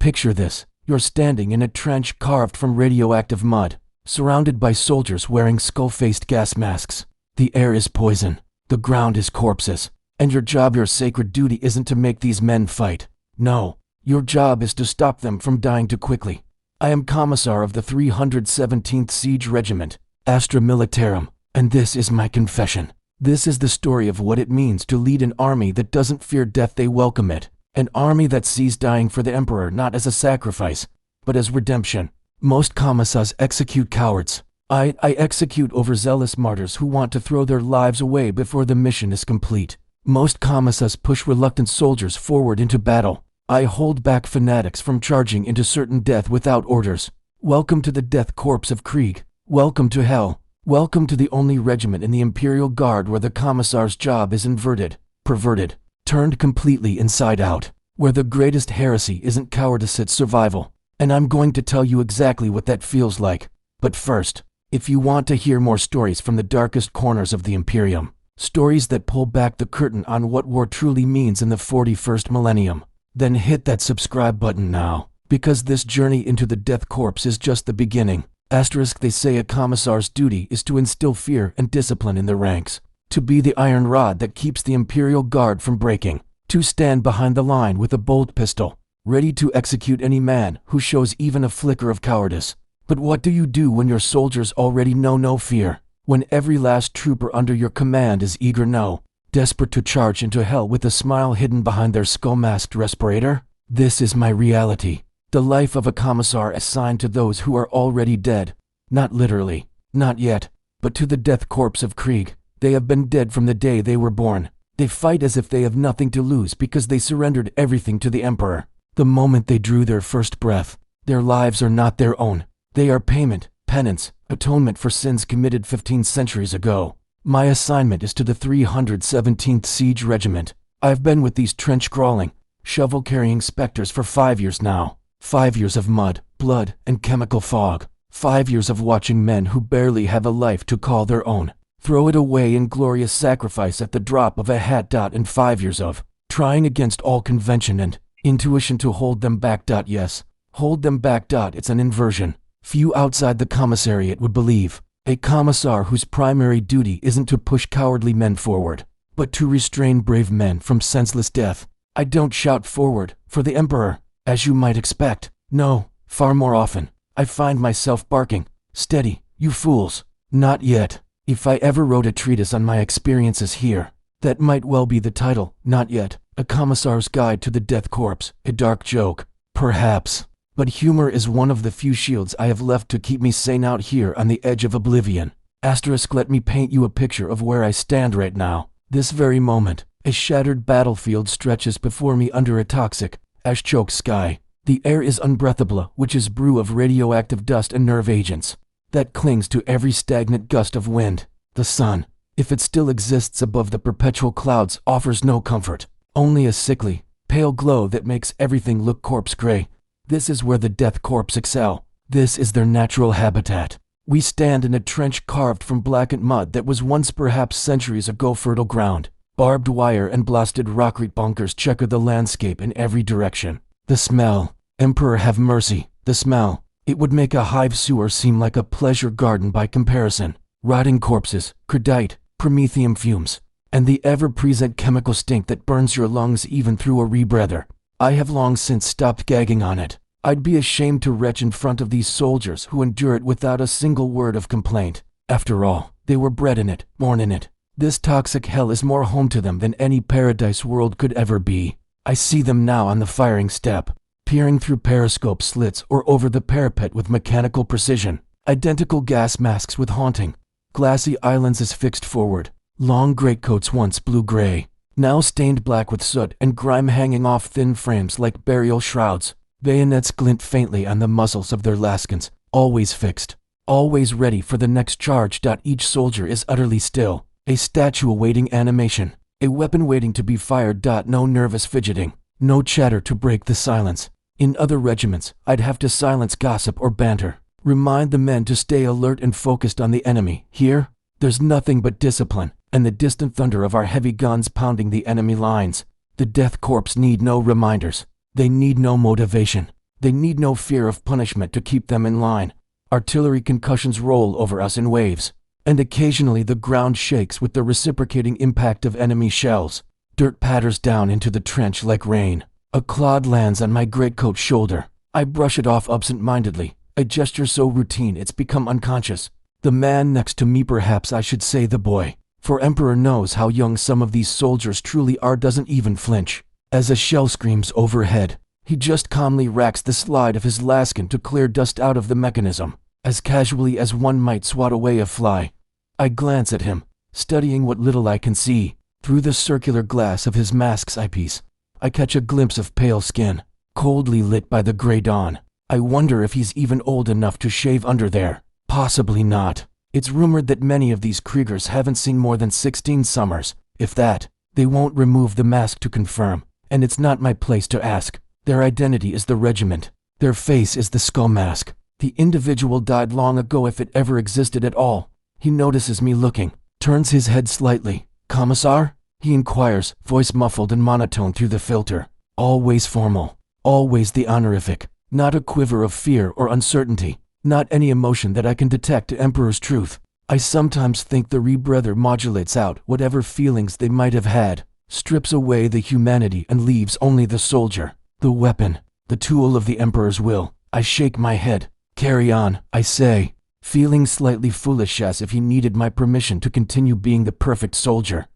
Picture this. You're standing in a trench carved from radioactive mud, surrounded by soldiers wearing skull-faced gas masks. The air is poison. The ground is corpses. And your job, your sacred duty, isn't to make these men fight. No. Your job is to stop them from dying too quickly. I am Commissar of the 317th Siege Regiment, Astra Militarum, and this is my confession. This is the story of what it means to lead an army that doesn't fear death, they welcome it. An army that sees dying for the Emperor not as a sacrifice, but as redemption. Most commissars execute cowards. I execute overzealous martyrs who want to throw their lives away before the mission is complete. Most commissars push reluctant soldiers forward into battle. I hold back fanatics from charging into certain death without orders. Welcome to the Death Korps of Krieg. Welcome to hell. Welcome to the only regiment in the Imperial Guard where the commissar's job is inverted, perverted, turned completely inside out, where the greatest heresy isn't cowardice, it's survival. And I'm going to tell you exactly what that feels like. But first, if you want to hear more stories from the darkest corners of the Imperium, stories that pull back the curtain on what war truly means in the 41st millennium, then hit that subscribe button now, because this journey into the Death Korps is just the beginning. They say a commissar's duty is to instill fear and discipline in the ranks, to be the iron rod that keeps the Imperial Guard from breaking, to stand behind the line with a bolt pistol, ready to execute any man who shows even a flicker of cowardice. But what do you do when your soldiers already know no fear? When every last trooper under your command is eager, no, desperate to charge into hell with a smile hidden behind their skull-masked respirator? This is my reality. The life of a commissar assigned to those who are already dead. Not literally, not yet, but to the Death Korps of Krieg. They have been dead from the day they were born. They fight as if they have nothing to lose because they surrendered everything to the Emperor. The moment they drew their first breath, their lives are not their own. They are payment, penance, atonement for sins committed 15 centuries ago. My assignment is to the 317th Siege Regiment. I've been with these trench-crawling, shovel-carrying specters for 5 years now. 5 years of mud, blood, and chemical fog. 5 years of watching men who barely have a life to call their own throw it away in glorious sacrifice at the drop of a hat. And 5 years of trying against all convention and intuition to hold them back. Yes, hold them back. It's an inversion few outside the commissariat would believe. A commissar whose primary duty isn't to push cowardly men forward, but to restrain brave men from senseless death. I don't shout forward for the Emperor, as you might expect. No, far more often, I find myself barking, "Steady, you fools." Not yet. If I ever wrote a treatise on my experiences here, that might well be the title. Not yet. A Commissar's Guide to the Death Korps. A dark joke, perhaps. But humor is one of the few shields I have left to keep me sane out here on the edge of oblivion. Let me paint you a picture of where I stand right now. This very moment, a shattered battlefield stretches before me under a toxic, ash-choked sky. The air is unbreathable, which is brew of radioactive dust and nerve agents that clings to every stagnant gust of wind. The sun, if it still exists above the perpetual clouds, offers no comfort, only a sickly, pale glow that makes everything look corpse gray. This is where the Death Korps excel. This is their natural habitat. We stand in a trench carved from blackened mud that was once, perhaps centuries ago, fertile ground. Barbed wire and blasted concrete bunkers checker the landscape in every direction. The smell, Emperor have mercy, the smell. It would make a hive sewer seem like a pleasure garden by comparison. Rotting corpses, credite, promethium fumes, and the ever-present chemical stink that burns your lungs even through a rebreather. I have long since stopped gagging on it. I'd be ashamed to retch in front of these soldiers who endure it without a single word of complaint. After all, they were bred in it, born in it. This toxic hell is more home to them than any paradise world could ever be. I see them now on the firing step, peering through periscope slits or over the parapet with mechanical precision. Identical gas masks with haunting, glassy islands as fixed forward. Long greatcoats once blue-gray, now stained black with soot and grime hanging off thin frames like burial shrouds. Bayonets glint faintly on the muzzles of their laskins, always fixed, always ready for the next charge. Each soldier is utterly still, a statue awaiting animation, a weapon waiting to be fired. No nervous fidgeting, no chatter to break the silence. In other regiments, I'd have to silence gossip or banter, remind the men to stay alert and focused on the enemy. Here, there's nothing but discipline, and the distant thunder of our heavy guns pounding the enemy lines. The Death Korps need no reminders. They need no motivation. They need no fear of punishment to keep them in line. Artillery concussions roll over us in waves, and occasionally the ground shakes with the reciprocating impact of enemy shells. Dirt patters down into the trench like rain. A clod lands on my greatcoat shoulder. I brush it off absent-mindedly, a gesture so routine it's become unconscious. The man next to me, perhaps I should say the boy, for Emperor knows how young some of these soldiers truly are, doesn't even flinch. As a shell screams overhead, he just calmly racks the slide of his laskin to clear dust out of the mechanism, as casually as one might swat away a fly. I glance at him, studying what little I can see. Through the circular glass of his mask's eyepiece, I catch a glimpse of pale skin, coldly lit by the gray dawn. I wonder if he's even old enough to shave under there. Possibly not. It's rumored that many of these Kriegers haven't seen more than 16 summers, if that. They won't remove the mask to confirm, and it's not my place to ask. Their identity is the regiment. Their face is the skull mask. The individual died long ago, if it ever existed at all. He notices me looking, turns his head slightly. "Commissar?" he inquires, voice muffled and monotone through the filter. Always formal, always the honorific, not a quiver of fear or uncertainty, not any emotion that I can detect to Emperor's truth. I sometimes think the rebreather modulates out whatever feelings they might have had, strips away the humanity and leaves only the soldier, the weapon, the tool of the Emperor's will. I shake my head. "Carry on," I say, feeling slightly foolish, as if he needed my permission to continue being the perfect soldier.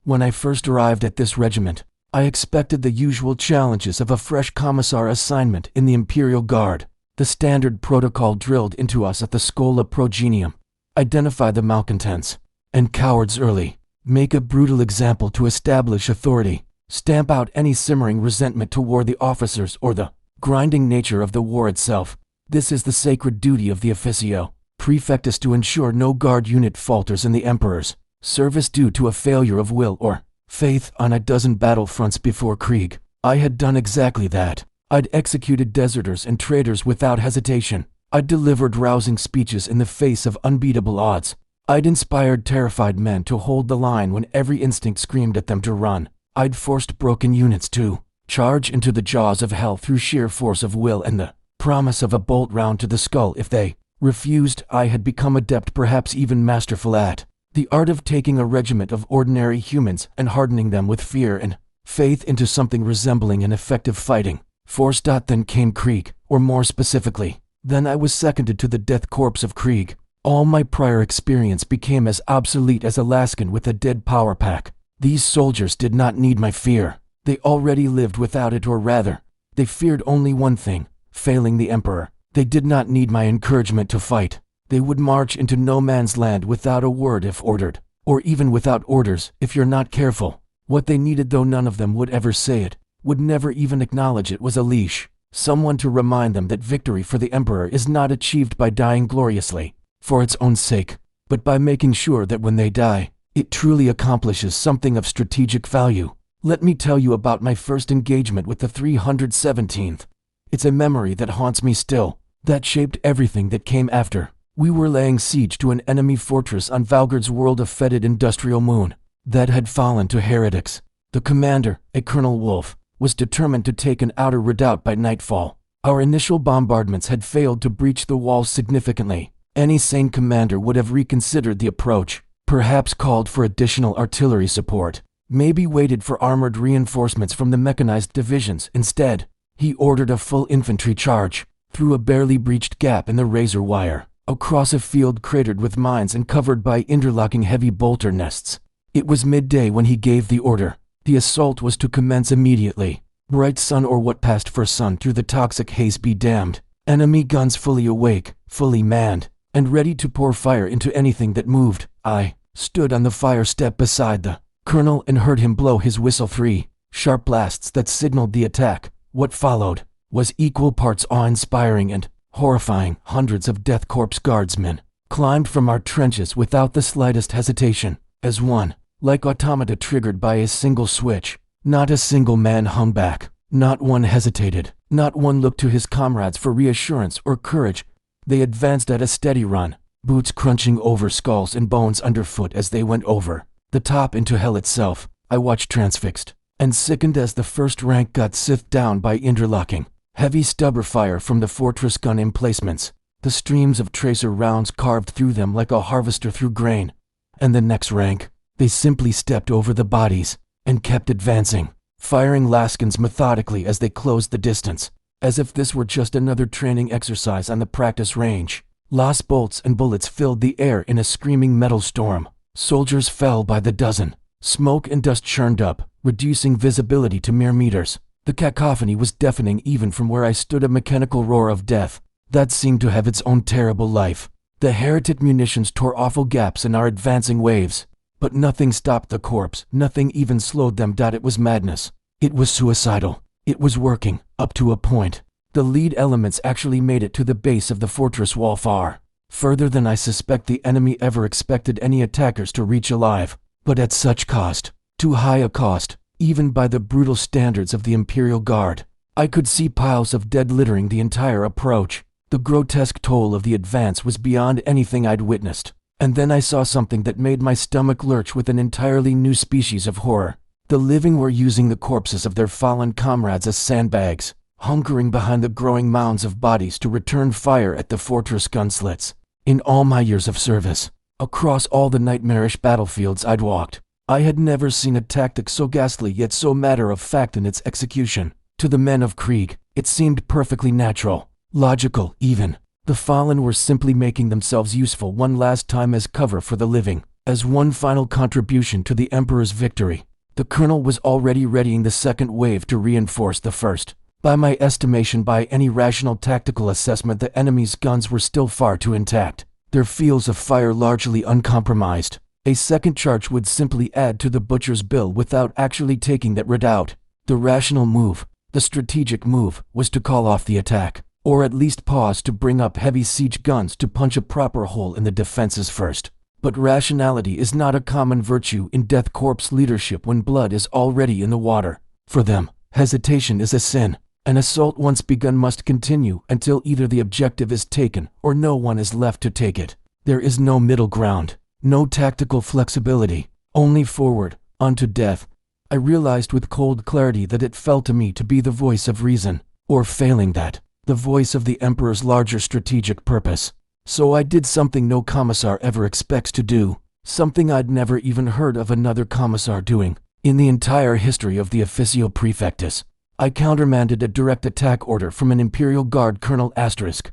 When I first arrived at this regiment, I expected the usual challenges of a fresh commissar assignment in the Imperial Guard, the standard protocol drilled into us at the Schola Progenium. Identify the malcontents and cowards early, make a brutal example to establish authority, stamp out any simmering resentment toward the officers or the grinding nature of the war itself. This is the sacred duty of the officio. Prefect is to ensure no guard unit falters in the Emperor's service due to a failure of will or faith on a dozen battlefronts before Krieg. I had done exactly that. I'd executed deserters and traitors without hesitation. I'd delivered rousing speeches in the face of unbeatable odds. I'd inspired terrified men to hold the line when every instinct screamed at them to run. I'd forced broken units to charge into the jaws of hell through sheer force of will and the promise of a bolt round to the skull if they refused. I had become adept, perhaps even masterful at the art of taking a regiment of ordinary humans and hardening them with fear and faith into something resembling an effective fighting force. Then came Krieg, or more specifically, then I was seconded to the Death Korps of Krieg. All my prior experience became as obsolete as a laskin with a dead power pack. These soldiers did not need my fear. They already lived without it, or rather, they feared only one thing: failing the Emperor. They did not need my encouragement to fight. They would march into no man's land without a word if ordered, or even without orders if you're not careful. What they needed, though none of them would ever say it, would never even acknowledge it, was a leash. Someone to remind them that victory for the Emperor is not achieved by dying gloriously, for its own sake, but by making sure that when they die, it truly accomplishes something of strategic value. Let me tell you about my first engagement with the 317th. It's a memory that haunts me still, that shaped everything that came after. We were laying siege to an enemy fortress on Valgard's world of fetid industrial moon that had fallen to heretics. The commander, a Colonel Wolf, was determined to take an outer redoubt by nightfall. Our initial bombardments had failed to breach the walls significantly. Any sane commander would have reconsidered the approach, perhaps called for additional artillery support, maybe waited for armored reinforcements from the mechanized divisions. Instead, he ordered a full infantry charge through a barely breached gap in the razor wire, across a field cratered with mines and covered by interlocking heavy bolter nests. It was midday when he gave the order. The assault was to commence immediately. Bright sun, or what passed for sun through the toxic haze, be damned. Enemy guns fully awake, fully manned, and ready to pour fire into anything that moved. I stood on the fire step beside the colonel and heard him blow his whistle. 3 sharp blasts that signaled the attack. What followed was equal parts awe-inspiring and horrifying. Hundreds of Death Korps guardsmen climbed from our trenches without the slightest hesitation, as one, like automata triggered by a single switch. Not a single man hung back, not one hesitated, not one looked to his comrades for reassurance or courage. They advanced at a steady run, boots crunching over skulls and bones underfoot as they went over the top into hell itself. I watched transfixed, and sickened as the first rank got sithed down by interlocking heavy stubber fire from the fortress gun emplacements. The streams of tracer rounds carved through them like a harvester through grain. And the next rank, they simply stepped over the bodies and kept advancing, firing laskins methodically as they closed the distance, as if this were just another training exercise on the practice range. Lost bolts and bullets filled the air in a screaming metal storm. Soldiers fell by the dozen. Smoke and dust churned up, reducing visibility to mere meters. The cacophony was deafening even from where I stood, a mechanical roar of death that seemed to have its own terrible life. The heretic munitions tore awful gaps in our advancing waves, but nothing stopped the corps, nothing even slowed them. It was madness. It was suicidal. It was working, up to a point. The lead elements actually made it to the base of the fortress wall, far further than I suspect the enemy ever expected any attackers to reach alive, but at such cost, too high a cost, even by the brutal standards of the Imperial Guard. I could see piles of dead littering the entire approach. The grotesque toll of the advance was beyond anything I'd witnessed. And then I saw something that made my stomach lurch with an entirely new species of horror. The living were using the corpses of their fallen comrades as sandbags, hunkering behind the growing mounds of bodies to return fire at the fortress gunslits. In all my years of service, across all the nightmarish battlefields I'd walked, I had never seen a tactic so ghastly yet so matter-of-fact in its execution. To the men of Krieg, it seemed perfectly natural, logical even. The fallen were simply making themselves useful one last time as cover for the living, as one final contribution to the Emperor's victory. The colonel was already readying the second wave to reinforce the first. By my estimation, by any rational tactical assessment, the enemy's guns were still far too intact, their fields of fire largely uncompromised. A second charge would simply add to the butcher's bill without actually taking that redoubt. The rational move, the strategic move, was to call off the attack, or at least pause to bring up heavy siege guns to punch a proper hole in the defenses first. But rationality is not a common virtue in Death Korps leadership when blood is already in the water. For them, hesitation is a sin. An assault once begun must continue until either the objective is taken or no one is left to take it. There is no middle ground, no tactical flexibility, only forward, on to death. I realized with cold clarity that it fell to me to be the voice of reason, or failing that, the voice of the Emperor's larger strategic purpose. So I did something no commissar ever expects to do, something I'd never even heard of another commissar doing in the entire history of the Officio Praefectus. I countermanded a direct attack order from an Imperial Guard Colonel Asterisk.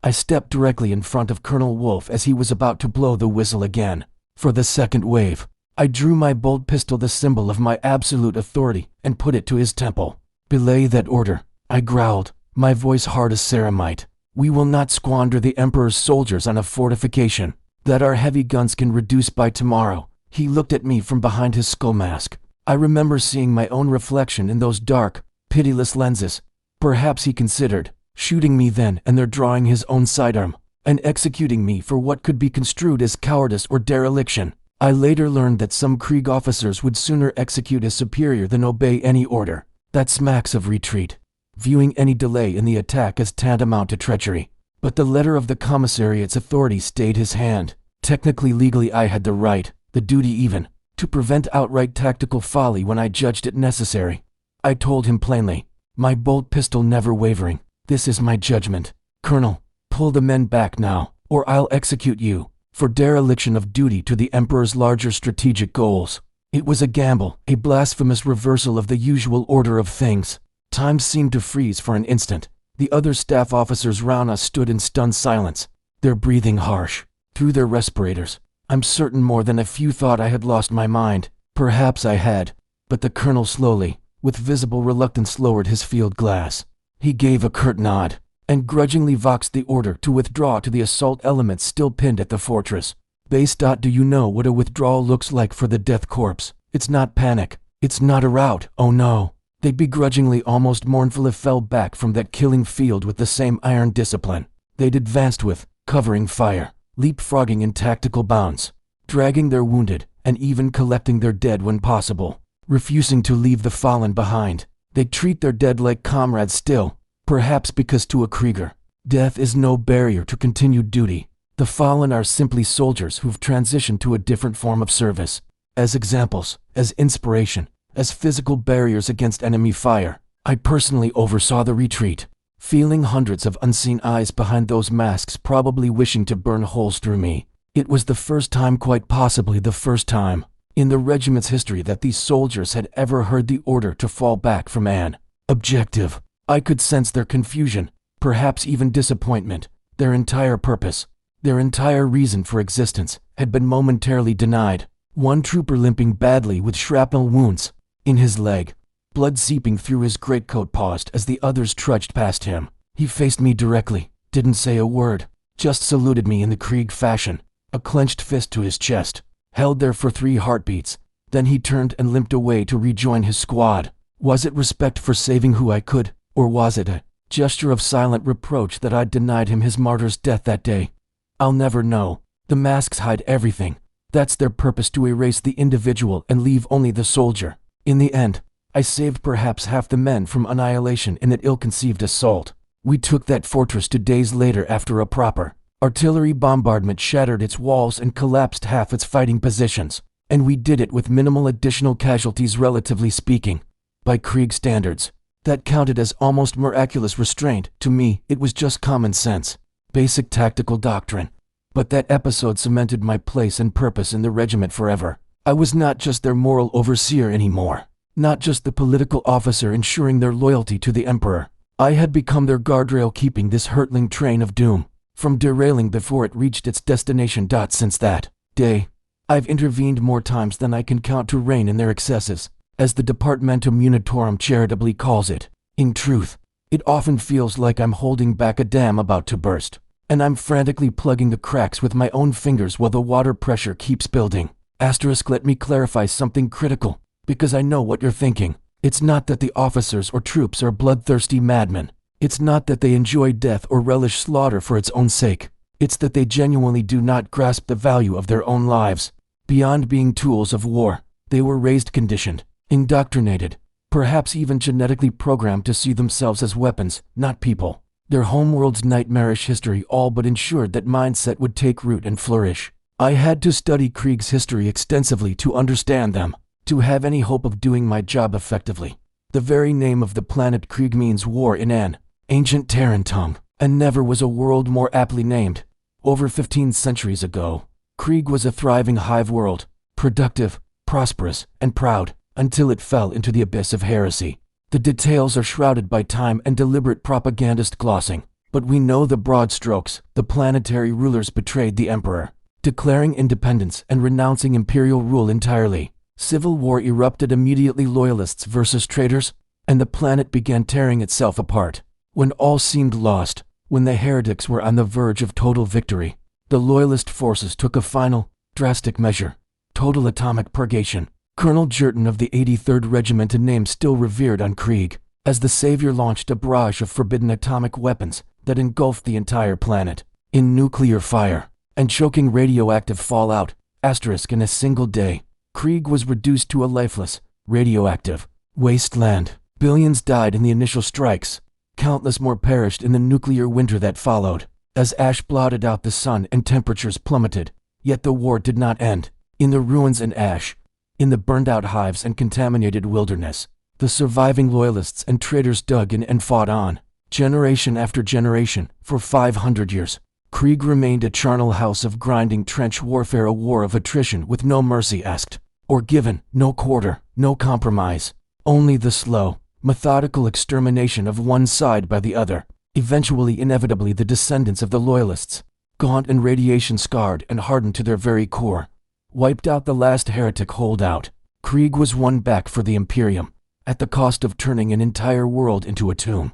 I stepped directly in front of Colonel Wolf as he was about to blow the whistle again. For the second wave, I drew my bolt pistol, the symbol of my absolute authority, and put it to his temple. "Belay that order," I growled, my voice hard as ceramite. "We will not squander the Emperor's soldiers on a fortification that our heavy guns can reduce by tomorrow." He looked at me from behind his skull mask. I remember seeing my own reflection in those dark, pitiless lenses. Perhaps he considered shooting me then and there, drawing his own sidearm and executing me for what could be construed as cowardice or dereliction. I later learned that some Krieg officers would sooner execute a superior than obey any order. That smacks of retreat, viewing any delay in the attack as tantamount to treachery. But the letter of the commissariat's authority stayed his hand. Technically, legally, I had the right, the duty even, to prevent outright tactical folly when I judged it necessary. I told him plainly, my bolt pistol never wavering, "This is my judgment. Colonel, pull the men back now, or I'll execute you for dereliction of duty to the Emperor's larger strategic goals." It was a gamble, a blasphemous reversal of the usual order of things. Time seemed to freeze for an instant. The other staff officers round us stood in stunned silence, their breathing harsh through their respirators. I'm certain more than a few thought I had lost my mind. Perhaps I had, but the colonel slowly, with visible reluctance, lowered his field glass. He gave a curt nod, and grudgingly voxed the order to withdraw to the assault elements still pinned at the fortress. Base. Do you know what a withdrawal looks like for the Death Korps? It's not panic. It's not a rout. Oh no. They begrudgingly, almost mournfully, fell back from that killing field with the same iron discipline they'd advanced with, covering fire, leapfrogging in tactical bounds, dragging their wounded, and even collecting their dead when possible, refusing to leave the fallen behind. They treat their dead like comrades still, perhaps because to a Krieger, death is no barrier to continued duty. The fallen are simply soldiers who've transitioned to a different form of service. as examples, as inspiration, as physical barriers against enemy fire. I personally oversaw the retreat, feeling hundreds of unseen eyes behind those masks probably wishing to burn holes through me. It was the first time, quite possibly the first time, in the regiment's history that these soldiers had ever heard the order to fall back from an objective. I could sense their confusion, perhaps even disappointment. Their entire purpose, their entire reason for existence, had been momentarily denied. One trooper limping badly with shrapnel wounds in his leg, blood seeping through his greatcoat, paused as the others trudged past him. He faced me directly, didn't say a word, just saluted me in the Krieg fashion, a clenched fist to his chest, held there for 3 heartbeats. Then he turned and limped away to rejoin his squad. Was it respect for saving who I could, or was it a gesture of silent reproach that I'd denied him his martyr's death that day? I'll never know. The masks hide everything. That's their purpose, to erase the individual and leave only the soldier. In the end, I saved perhaps half the men from annihilation in that ill-conceived assault. We took that fortress 2 days later after a proper artillery bombardment shattered its walls and collapsed half its fighting positions. And we did it with minimal additional casualties, relatively speaking. By Krieg standards, that counted as almost miraculous restraint. To me, it was just common sense, basic tactical doctrine. But that episode cemented my place and purpose in the regiment forever. I was not just their moral overseer anymore, not just the political officer ensuring their loyalty to the Emperor. I had become their guardrail, keeping this hurtling train of doom from derailing before it reached its destination. Since that day, I've intervened more times than I can count to rein in their excesses, as the Departmentum Unitorum charitably calls it. In truth, it often feels like I'm holding back a dam about to burst, and I'm frantically plugging the cracks with my own fingers while the water pressure keeps building. Let me clarify something critical, because I know what you're thinking. It's not that the officers or troops are bloodthirsty madmen. It's not that they enjoy death or relish slaughter for its own sake. It's that they genuinely do not grasp the value of their own lives. Beyond being tools of war, they were raised, conditioned, indoctrinated, perhaps even genetically programmed to see themselves as weapons, not people. Their homeworld's nightmarish history all but ensured that mindset would take root and flourish. I had to study Krieg's history extensively to understand them, to have any hope of doing my job effectively. The very name of the planet Krieg means war in an ancient Terran tongue, and never was a world more aptly named. Over 15 centuries ago, Krieg was a thriving hive world, productive, prosperous, and proud, until it fell into the abyss of heresy. The details are shrouded by time and deliberate propagandist glossing, but we know the broad strokes. The planetary rulers betrayed the Emperor, declaring independence and renouncing imperial rule entirely. Civil war erupted immediately, loyalists versus traitors, and the planet began tearing itself apart. When all seemed lost, when the heretics were on the verge of total victory, the loyalist forces took a final, drastic measure: total atomic purgation. Colonel Jerton of the 83rd Regiment, a name still revered on Krieg, as the savior, launched a barrage of forbidden atomic weapons that engulfed the entire planet in nuclear fire and choking radioactive fallout. In a single day, Krieg was reduced to a lifeless, radioactive wasteland. Billions died in the initial strikes. Countless more perished in the nuclear winter that followed, as ash blotted out the sun and temperatures plummeted. Yet the war did not end. In the ruins and ash, in the burned-out hives and contaminated wilderness, the surviving loyalists and traitors dug in and fought on. Generation after generation, for 500 years, Krieg remained a charnel house of grinding trench warfare, a war of attrition with no mercy asked or given, no quarter, no compromise, only the slow, methodical extermination of one side by the other. Eventually, inevitably, the descendants of the loyalists, gaunt and radiation-scarred and hardened to their very core, wiped out the last heretic holdout. Krieg was won back for the Imperium, at the cost of turning an entire world into a tomb.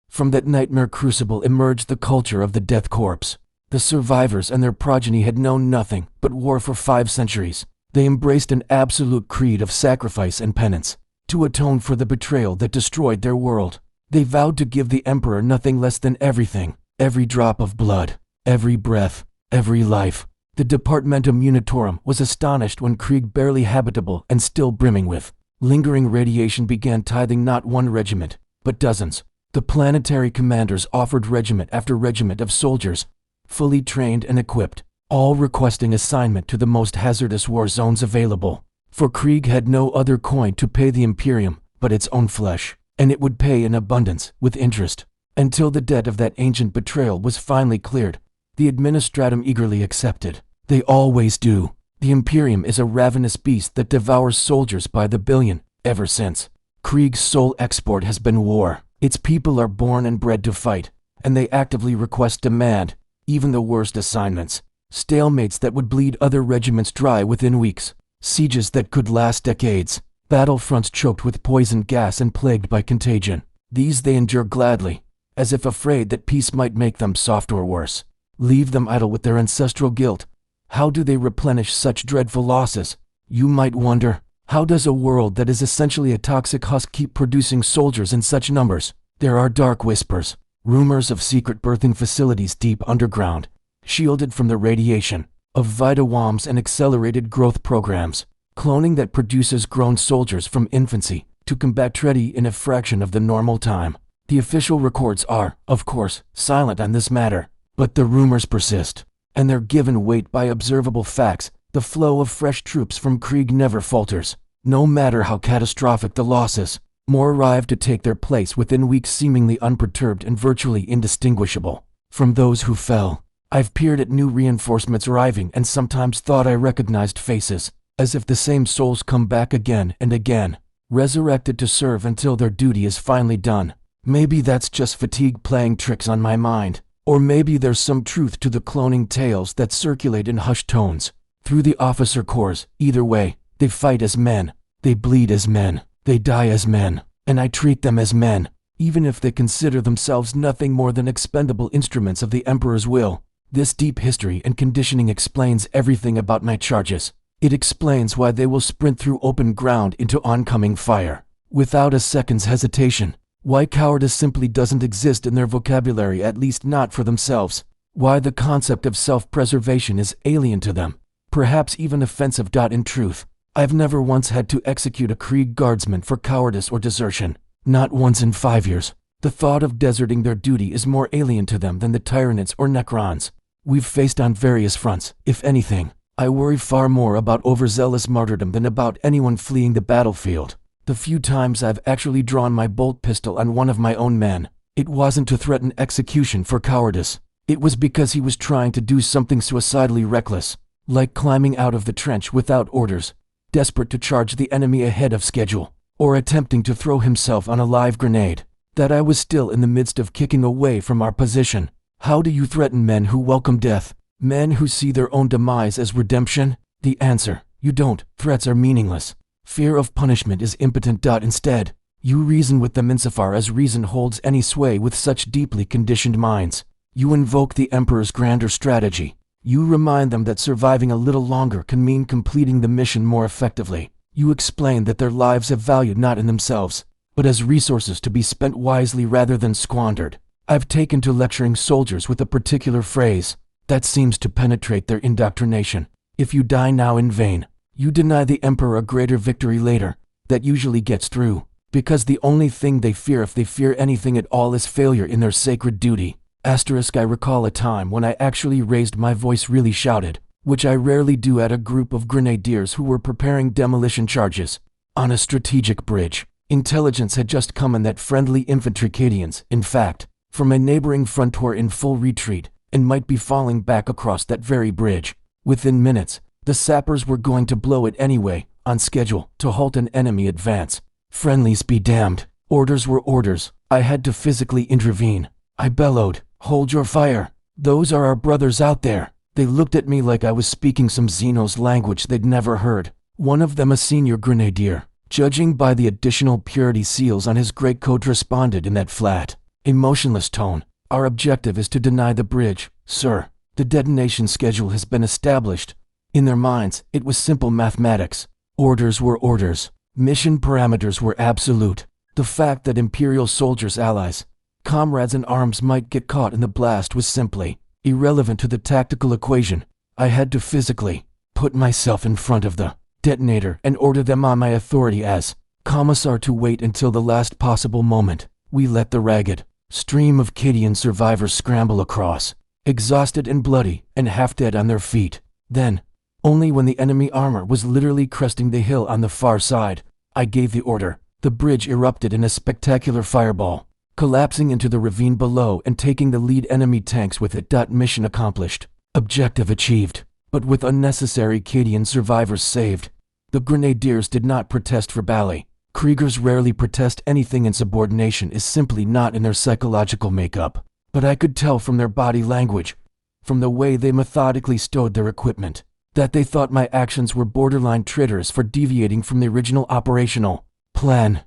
From that nightmare crucible emerged the culture of the Death Korps. The survivors and their progeny had known nothing but war for 5 centuries. They embraced an absolute creed of sacrifice and penance, to atone for the betrayal that destroyed their world. They vowed to give the Emperor nothing less than everything, every drop of blood, every breath, every life. The Departmentum Unitorum was astonished when Krieg, barely habitable and still brimming with lingering radiation, began tithing not one regiment, but dozens. The planetary commanders offered regiment after regiment of soldiers, fully trained and equipped, all requesting assignment to the most hazardous war zones available. For Krieg had no other coin to pay the Imperium but its own flesh, and it would pay in abundance, with interest. Until the debt of that ancient betrayal was finally cleared, the administratum eagerly accepted. They always do. The Imperium is a ravenous beast that devours soldiers by the billion, ever since. Krieg's sole export has been war. Its people are born and bred to fight, and they actively demand, even the worst assignments. Stalemates that would bleed other regiments dry within weeks. Sieges that could last decades. Battlefronts choked with poison gas and plagued by contagion. These they endure gladly, as if afraid that peace might make them soft or worse. Leave them idle with their ancestral guilt. How do they replenish such dreadful losses? You might wonder, how does a world that is essentially a toxic husk keep producing soldiers in such numbers? There are dark whispers, rumors of secret birthing facilities deep underground, shielded from the radiation, of vitaworms and accelerated growth programs, cloning that produces grown soldiers from infancy to combat ready in a fraction of the normal time. The official records are, of course, silent on this matter, but the rumors persist, and they're given weight by observable facts. The flow of fresh troops from Krieg never falters. No matter how catastrophic the losses, more arrive to take their place within weeks, seemingly unperturbed and virtually indistinguishable from those who fell. I've peered at new reinforcements arriving and sometimes thought I recognized faces, as if the same souls come back again and again, resurrected to serve until their duty is finally done. Maybe that's just fatigue playing tricks on my mind, or maybe there's some truth to the cloning tales that circulate in hushed tones through the officer corps. Either way, they fight as men, they bleed as men, they die as men, and I treat them as men, even if they consider themselves nothing more than expendable instruments of the Emperor's will. This deep history and conditioning explains everything about my charges. It explains why they will sprint through open ground into oncoming fire, without a second's hesitation. Why cowardice simply doesn't exist in their vocabulary, at least not for themselves. Why the concept of self-preservation is alien to them, perhaps even offensive. In truth, I've never once had to execute a Krieg guardsman for cowardice or desertion. Not once in 5 years. The thought of deserting their duty is more alien to them than the Tyranids or Necrons we've faced on various fronts. If anything, I worry far more about overzealous martyrdom than about anyone fleeing the battlefield. The few times I've actually drawn my bolt pistol on one of my own men, it wasn't to threaten execution for cowardice. It was because he was trying to do something suicidally reckless, like climbing out of the trench without orders, desperate to charge the enemy ahead of schedule, or attempting to throw himself on a live grenade that I was still in the midst of kicking away from our position. How do you threaten men who welcome death? Men who see their own demise as redemption? The answer: you don't. Threats are meaningless. Fear of punishment is impotent. Instead, you reason with them insofar as reason holds any sway with such deeply conditioned minds. You invoke the Emperor's grander strategy. You remind them that surviving a little longer can mean completing the mission more effectively. You explain that their lives have value not in themselves, but as resources to be spent wisely rather than squandered. I've taken to lecturing soldiers with a particular phrase that seems to penetrate their indoctrination. If you die now in vain, you deny the Emperor a greater victory later. That usually gets through, because the only thing they fear, if they fear anything at all, is failure in their sacred duty. I recall a time when I actually raised my voice, really shouted, which I rarely do, at a group of grenadiers who were preparing demolition charges on a strategic bridge. Intelligence had just come in that friendly infantry Cadians, in fact, from a neighboring front, were in full retreat and might be falling back across that very bridge. Within minutes, the sappers were going to blow it anyway, on schedule, to halt an enemy advance. Friendlies be damned. Orders were orders. I had to physically intervene. I bellowed, "Hold your fire. Those are our brothers out there." They looked at me like I was speaking some Xenos language they'd never heard. One of them, a senior grenadier, judging by the additional purity seals on his greatcoat, responded in that flat, emotionless tone, "Our objective is to deny the bridge, sir. The detonation schedule has been established." In their minds, it was simple mathematics. Orders were orders. Mission parameters were absolute. The fact that Imperial soldiers, allies, comrades in arms might get caught in the blast was simply irrelevant to the tactical equation. I had to physically put myself in front of the detonator and order them on my authority as Commissar to wait until the last possible moment. We let the ragged stream of Cadian survivors scramble across, exhausted and bloody, and half dead on their feet. Then, only when the enemy armor was literally cresting the hill on the far side, I gave the order. The bridge erupted in a spectacular fireball, collapsing into the ravine below and taking the lead enemy tanks with it. Mission accomplished. Objective achieved. But with unnecessary Cadian survivors saved. The Grenadiers did not protest for ballet. Kriegers rarely protest anything, insubordination is simply not in their psychological makeup. But I could tell from their body language, from the way they methodically stowed their equipment, that they thought my actions were borderline traitors for deviating from the original operational plan.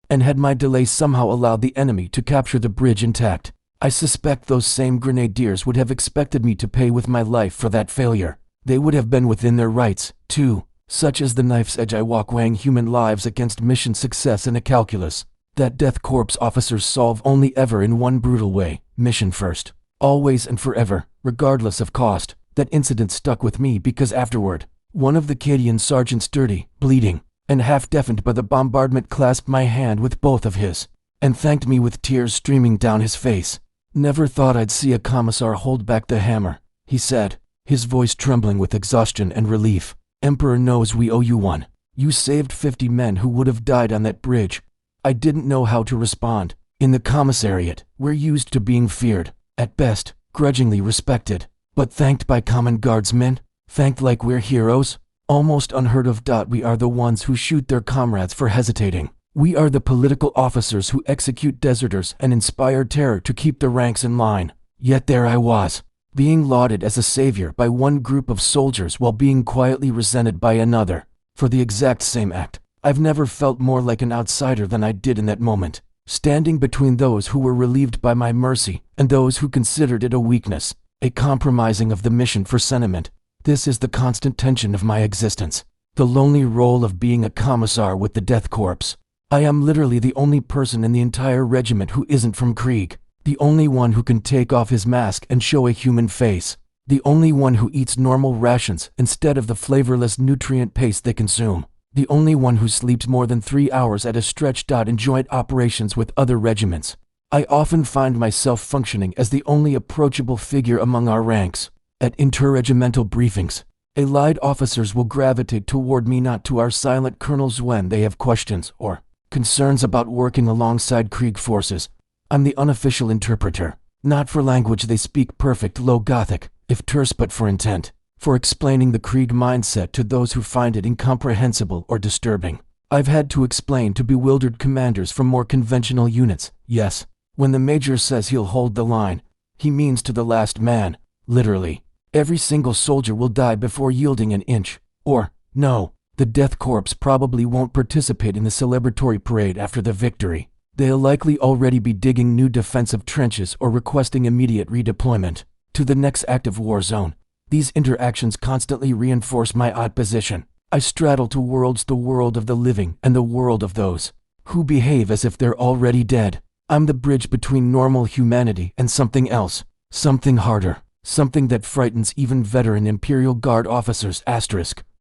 And had my delay somehow allowed the enemy to capture the bridge intact, I suspect those same Grenadiers would have expected me to pay with my life for that failure. They would have been within their rights, too, such as the knife's edge I walk, weighing human lives against mission success in a calculus that Death Korps officers solve only ever in one brutal way: mission first. Always and forever, regardless of cost. That incident stuck with me because afterward, one of the Cadian sergeants, dirty, bleeding, and half deafened by the bombardment, clasped my hand with both of his, and thanked me with tears streaming down his face. "Never thought I'd see a commissar hold back the hammer," he said, his voice trembling with exhaustion and relief. "Emperor knows we owe you one. You saved 50 men who would have died on that bridge." I didn't know how to respond. In the commissariat, we're used to being feared, at best, grudgingly respected, but thanked by common guardsmen, thanked like we're heroes, almost unheard of. We are the ones who shoot their comrades for hesitating. We are the political officers who execute deserters and inspire terror to keep the ranks in line. Yet there I was, being lauded as a savior by one group of soldiers while being quietly resented by another, for the exact same act. I've never felt more like an outsider than I did in that moment, standing between those who were relieved by my mercy and those who considered it a weakness, a compromising of the mission for sentiment. This is the constant tension of my existence, the lonely role of being a commissar with the Death Korps. I am literally the only person in the entire regiment who isn't from Krieg, the only one who can take off his mask and show a human face, the only one who eats normal rations instead of the flavorless nutrient paste they consume, the only one who sleeps more than 3 hours at a stretch. In joint operations with other regiments, I often find myself functioning as the only approachable figure among our ranks. At interregimental briefings, allied officers will gravitate toward me, not to our silent colonels when they have questions or concerns about working alongside Krieg forces. I'm the unofficial interpreter, not for language they speak perfect Low Gothic, if terse, but for intent, for explaining the Krieg mindset to those who find it incomprehensible or disturbing. I've had to explain to bewildered commanders from more conventional units, yes, when the major says he'll hold the line, he means to the last man, literally. Every single soldier will die before yielding an inch. Or, no, the Death Korps probably won't participate in the celebratory parade after the victory. They'll likely already be digging new defensive trenches or requesting immediate redeployment to the next active war zone. These interactions constantly reinforce my odd position. I straddle two worlds, the world of the living and the world of those who behave as if they're already dead. I'm the bridge between normal humanity and something else, something harder, something that frightens even veteran Imperial Guard officers.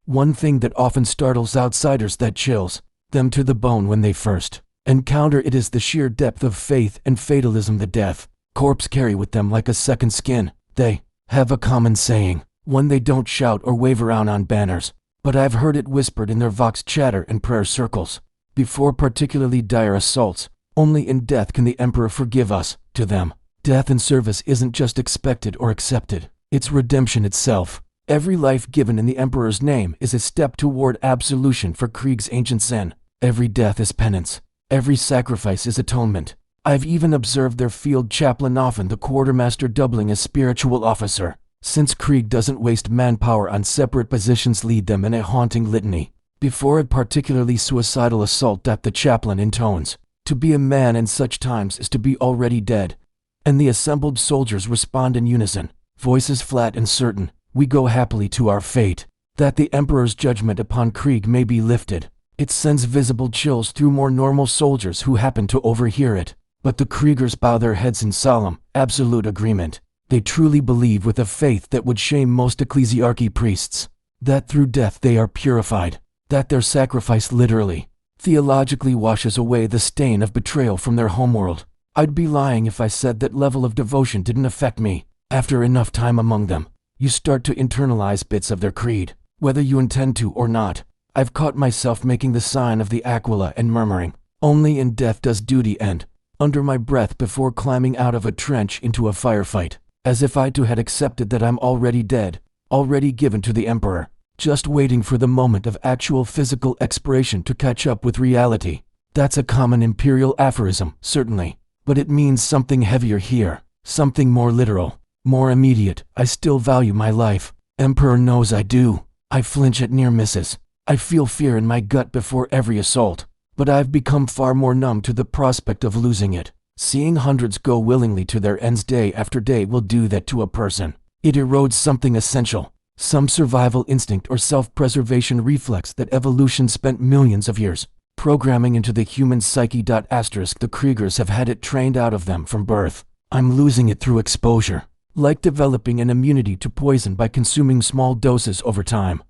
One thing that often startles outsiders, that chills them to the bone when they first encounter it, is the sheer depth of faith and fatalism the Death Korps carry with them like a second skin. They have a common saying, one they don't shout or wave around on banners, but I've heard it whispered in their vox chatter and prayer circles. Before particularly dire assaults, only in death can the Emperor forgive us. To them, death in service isn't just expected or accepted, it's redemption itself. Every life given in the Emperor's name is a step toward absolution for Krieg's ancient sin. Every death is penance. Every sacrifice is atonement. I've even observed their field chaplain, often the quartermaster, doubling as spiritual officer. Since Krieg doesn't waste manpower on separate positions, lead them in a haunting litany before a particularly suicidal assault. The chaplain intones, "To be a man in such times is to be already dead." And the assembled soldiers respond in unison, voices flat and certain, "We go happily to our fate." That the Emperor's judgment upon Krieg may be lifted. It sends visible chills through more normal soldiers who happen to overhear it. But the Kriegers bow their heads in solemn, absolute agreement. They truly believe with a faith that would shame most ecclesiarchy priests, that through death they are purified, that their sacrifice literally, theologically washes away the stain of betrayal from their homeworld. I'd be lying if I said that level of devotion didn't affect me. After enough time among them, you start to internalize bits of their creed, whether you intend to or not. I've caught myself making the sign of the Aquila and murmuring, "Only in death does duty end," under my breath before climbing out of a trench into a firefight, as if I too had accepted that I'm already dead, already given to the Emperor, just waiting for the moment of actual physical expiration to catch up with reality. That's a common Imperial aphorism, certainly, but it means something heavier here, something more literal, more immediate. I still value my life. Emperor knows I do. I flinch at near misses. I feel fear in my gut before every assault, but I've become far more numb to the prospect of losing it. Seeing hundreds go willingly to their ends day after day will do that to a person. It erodes something essential, some survival instinct or self-preservation reflex that evolution spent millions of years programming into the human psyche. Asterisk, the Kriegers have had it trained out of them from birth. I'm losing it through exposure, like developing an immunity to poison by consuming small doses over time.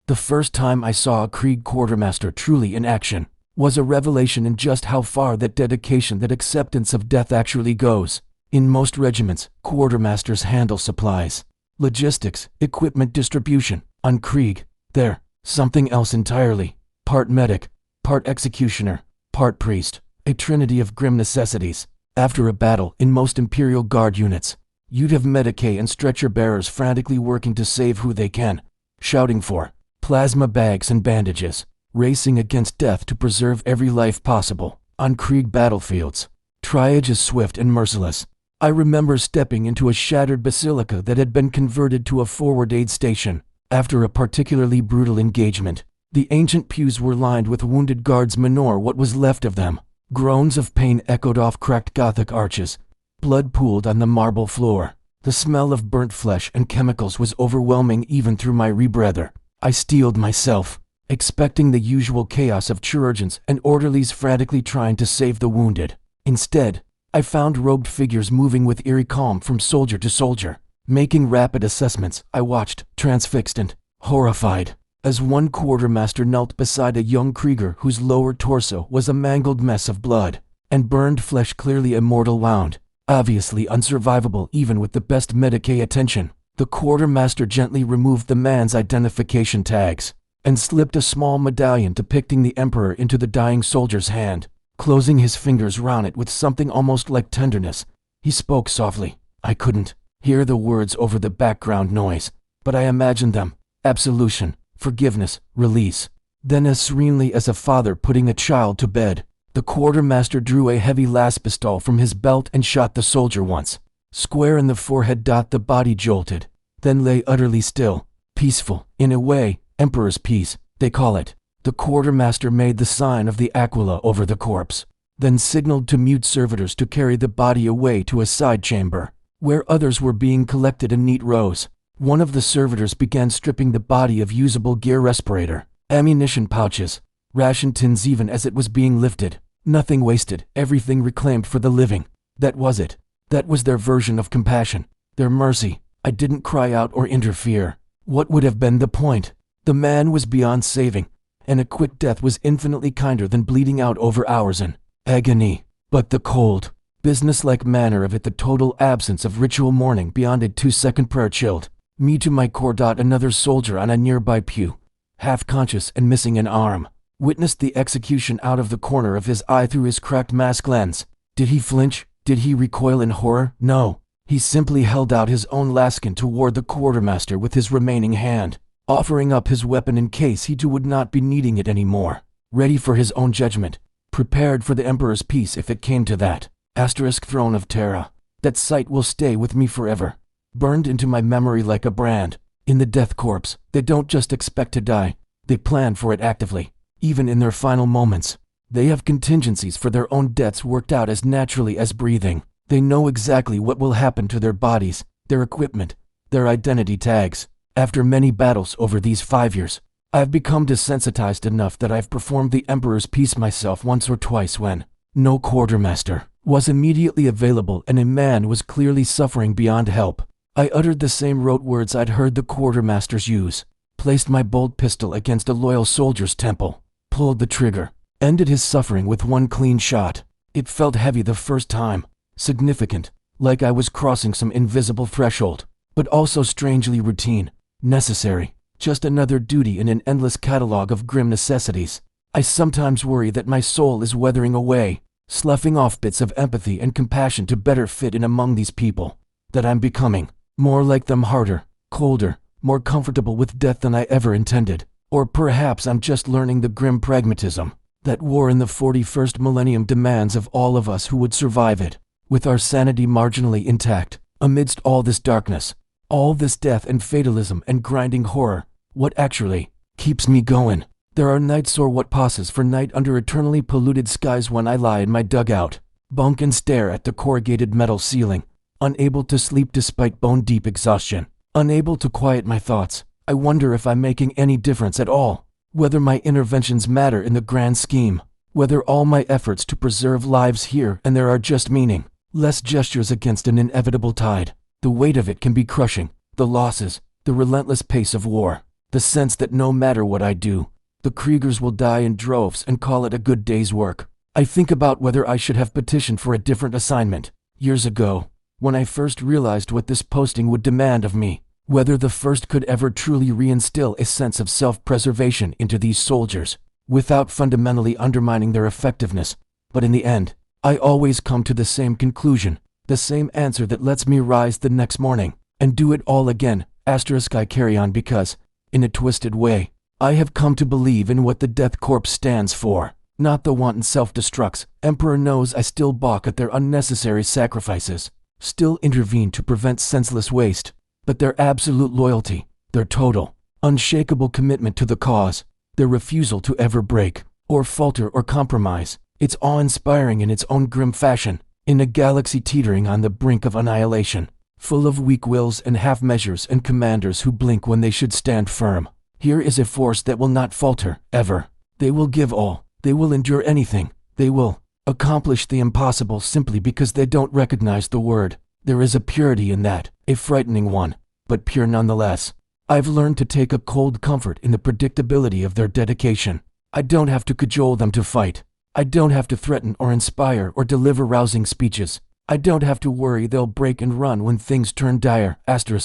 The first time I saw a Krieg quartermaster truly in action was a revelation in just how far that dedication, that acceptance of death actually goes. In most regiments, quartermasters handle supplies, logistics, equipment distribution. On Krieg, they're something else entirely. Part medic, part executioner, part priest, a trinity of grim necessities. After a battle, in most Imperial Guard units, you'd have Medicae and stretcher bearers frantically working to save who they can, shouting for plasma bags and bandages, racing against death to preserve every life possible. On Krieg battlefields, triage is swift and merciless. I remember stepping into a shattered basilica that had been converted to a forward aid station. After a particularly brutal engagement, the ancient pews were lined with wounded guardsmen, or what was left of them. Groans of pain echoed off cracked Gothic arches. Blood pooled on the marble floor. The smell of burnt flesh and chemicals was overwhelming even through my rebreather. I steeled myself, expecting the usual chaos of chirurgeons and orderlies frantically trying to save the wounded. Instead, I found robed figures moving with eerie calm from soldier to soldier, making rapid assessments. I watched, transfixed and horrified, as one quartermaster knelt beside a young Krieger whose lower torso was a mangled mess of blood and burned flesh, clearly a mortal wound, obviously unsurvivable even with the best Medicae attention. The quartermaster gently removed the man's identification tags and slipped a small medallion depicting the Emperor into the dying soldier's hand. Closing his fingers round it with something almost like tenderness, he spoke softly. I couldn't hear the words over the background noise, but I imagined them. Absolution, forgiveness, release. Then, as serenely as a father putting a child to bed, the quartermaster drew a heavy las pistol from his belt and shot the soldier once, square in the forehead. The body jolted, then lay utterly still, peaceful, in a way, Emperor's peace, they call it. The quartermaster made the sign of the Aquila over the corpse, then signaled to mute servitors to carry the body away to a side chamber, where others were being collected in neat rows. One of the servitors began stripping the body of usable gear, respirator, ammunition pouches, ration tins. Even as it was being lifted, nothing wasted, everything reclaimed for the living. That was it. That was their version of compassion, their mercy. I didn't cry out or interfere. What would have been the point? The man was beyond saving, and a quick death was infinitely kinder than bleeding out over hours in agony. But the cold, businesslike manner of it, the total absence of ritual mourning beyond a 2-second prayer, chilled me to my core. Another soldier on a nearby pew, half conscious and missing an arm, witnessed the execution out of the corner of his eye through his cracked mask lens. Did he flinch? Did he recoil in horror? No. He simply held out his own laskin toward the quartermaster with his remaining hand, offering up his weapon in case he too would not be needing it anymore. Ready for his own judgment, prepared for the Emperor's peace if it came to that. Asterisk, Throne of Terra. That sight will stay with me forever, burned into my memory like a brand. In the Death Korps, they don't just expect to die, they plan for it actively. Even in their final moments, they have contingencies for their own deaths worked out as naturally as breathing. They know exactly what will happen to their bodies, their equipment, their identity tags. After many battles over these 5 years, I've become desensitized enough that I've performed the Emperor's peace myself once or twice when no quartermaster was immediately available and a man was clearly suffering beyond help. I uttered the same rote words I'd heard the quartermasters use, placed my bolt pistol against a loyal soldier's temple, pulled the trigger, ended his suffering with one clean shot. It felt heavy the first time, significant, like I was crossing some invisible threshold, but also strangely routine, necessary, just another duty in an endless catalog of grim necessities. I sometimes worry that my soul is weathering away, sloughing off bits of empathy and compassion to better fit in among these people, that I'm becoming more like them, harder, colder, more comfortable with death than I ever intended. Or perhaps I'm just learning the grim pragmatism that war in the 41st millennium demands of all of us who would survive it, with our sanity marginally intact. Amidst all this darkness, all this death and fatalism and grinding horror, what actually keeps me going? There are nights, or what passes for night, under eternally polluted skies when I lie in my dugout, bunk and stare at the corrugated metal ceiling, unable to sleep despite bone-deep exhaustion, unable to quiet my thoughts. I wonder if I'm making any difference at all, whether my interventions matter in the grand scheme, whether all my efforts to preserve lives here and there are just meaningless gestures against an inevitable tide. The weight of it can be crushing, the losses, the relentless pace of war, the sense that no matter what I do, the Kriegers will die in droves and call it a good day's work. I think about whether I should have petitioned for a different assignment years ago, when I first realized what this posting would demand of me, whether the first could ever truly reinstill a sense of self-preservation into these soldiers, without fundamentally undermining their effectiveness. But in the end, I always come to the same conclusion, the same answer that lets me rise the next morning and do it all again. I carry on because, in a twisted way, I have come to believe in what the Death Korps stands for, not the wanton self-destructs. Emperor knows I still balk at their unnecessary sacrifices, still intervene to prevent senseless waste, but their absolute loyalty, their total, unshakable commitment to the cause, their refusal to ever break, or falter or compromise, it's awe-inspiring in its own grim fashion, in a galaxy teetering on the brink of annihilation, full of weak wills and half-measures and commanders who blink when they should stand firm. Here is a force that will not falter, ever. They will give all, they will endure anything, they will accomplish the impossible simply because they don't recognize the word. There is a purity in that, a frightening one, but pure nonetheless. I've learned to take a cold comfort in the predictability of their dedication. I don't have to cajole them to fight. I don't have to threaten or inspire or deliver rousing speeches. I don't have to worry they'll break and run when things turn dire.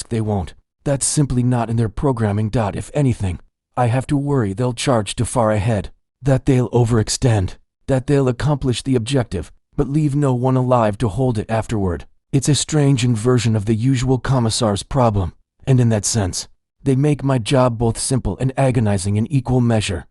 They won't. That's simply not in their programming. If anything, I have to worry they'll charge too far ahead, that they'll overextend, that they'll accomplish the objective, but leave no one alive to hold it afterward. It's a strange inversion of the usual commissar's problem, and in that sense, they make my job both simple and agonizing in equal measure.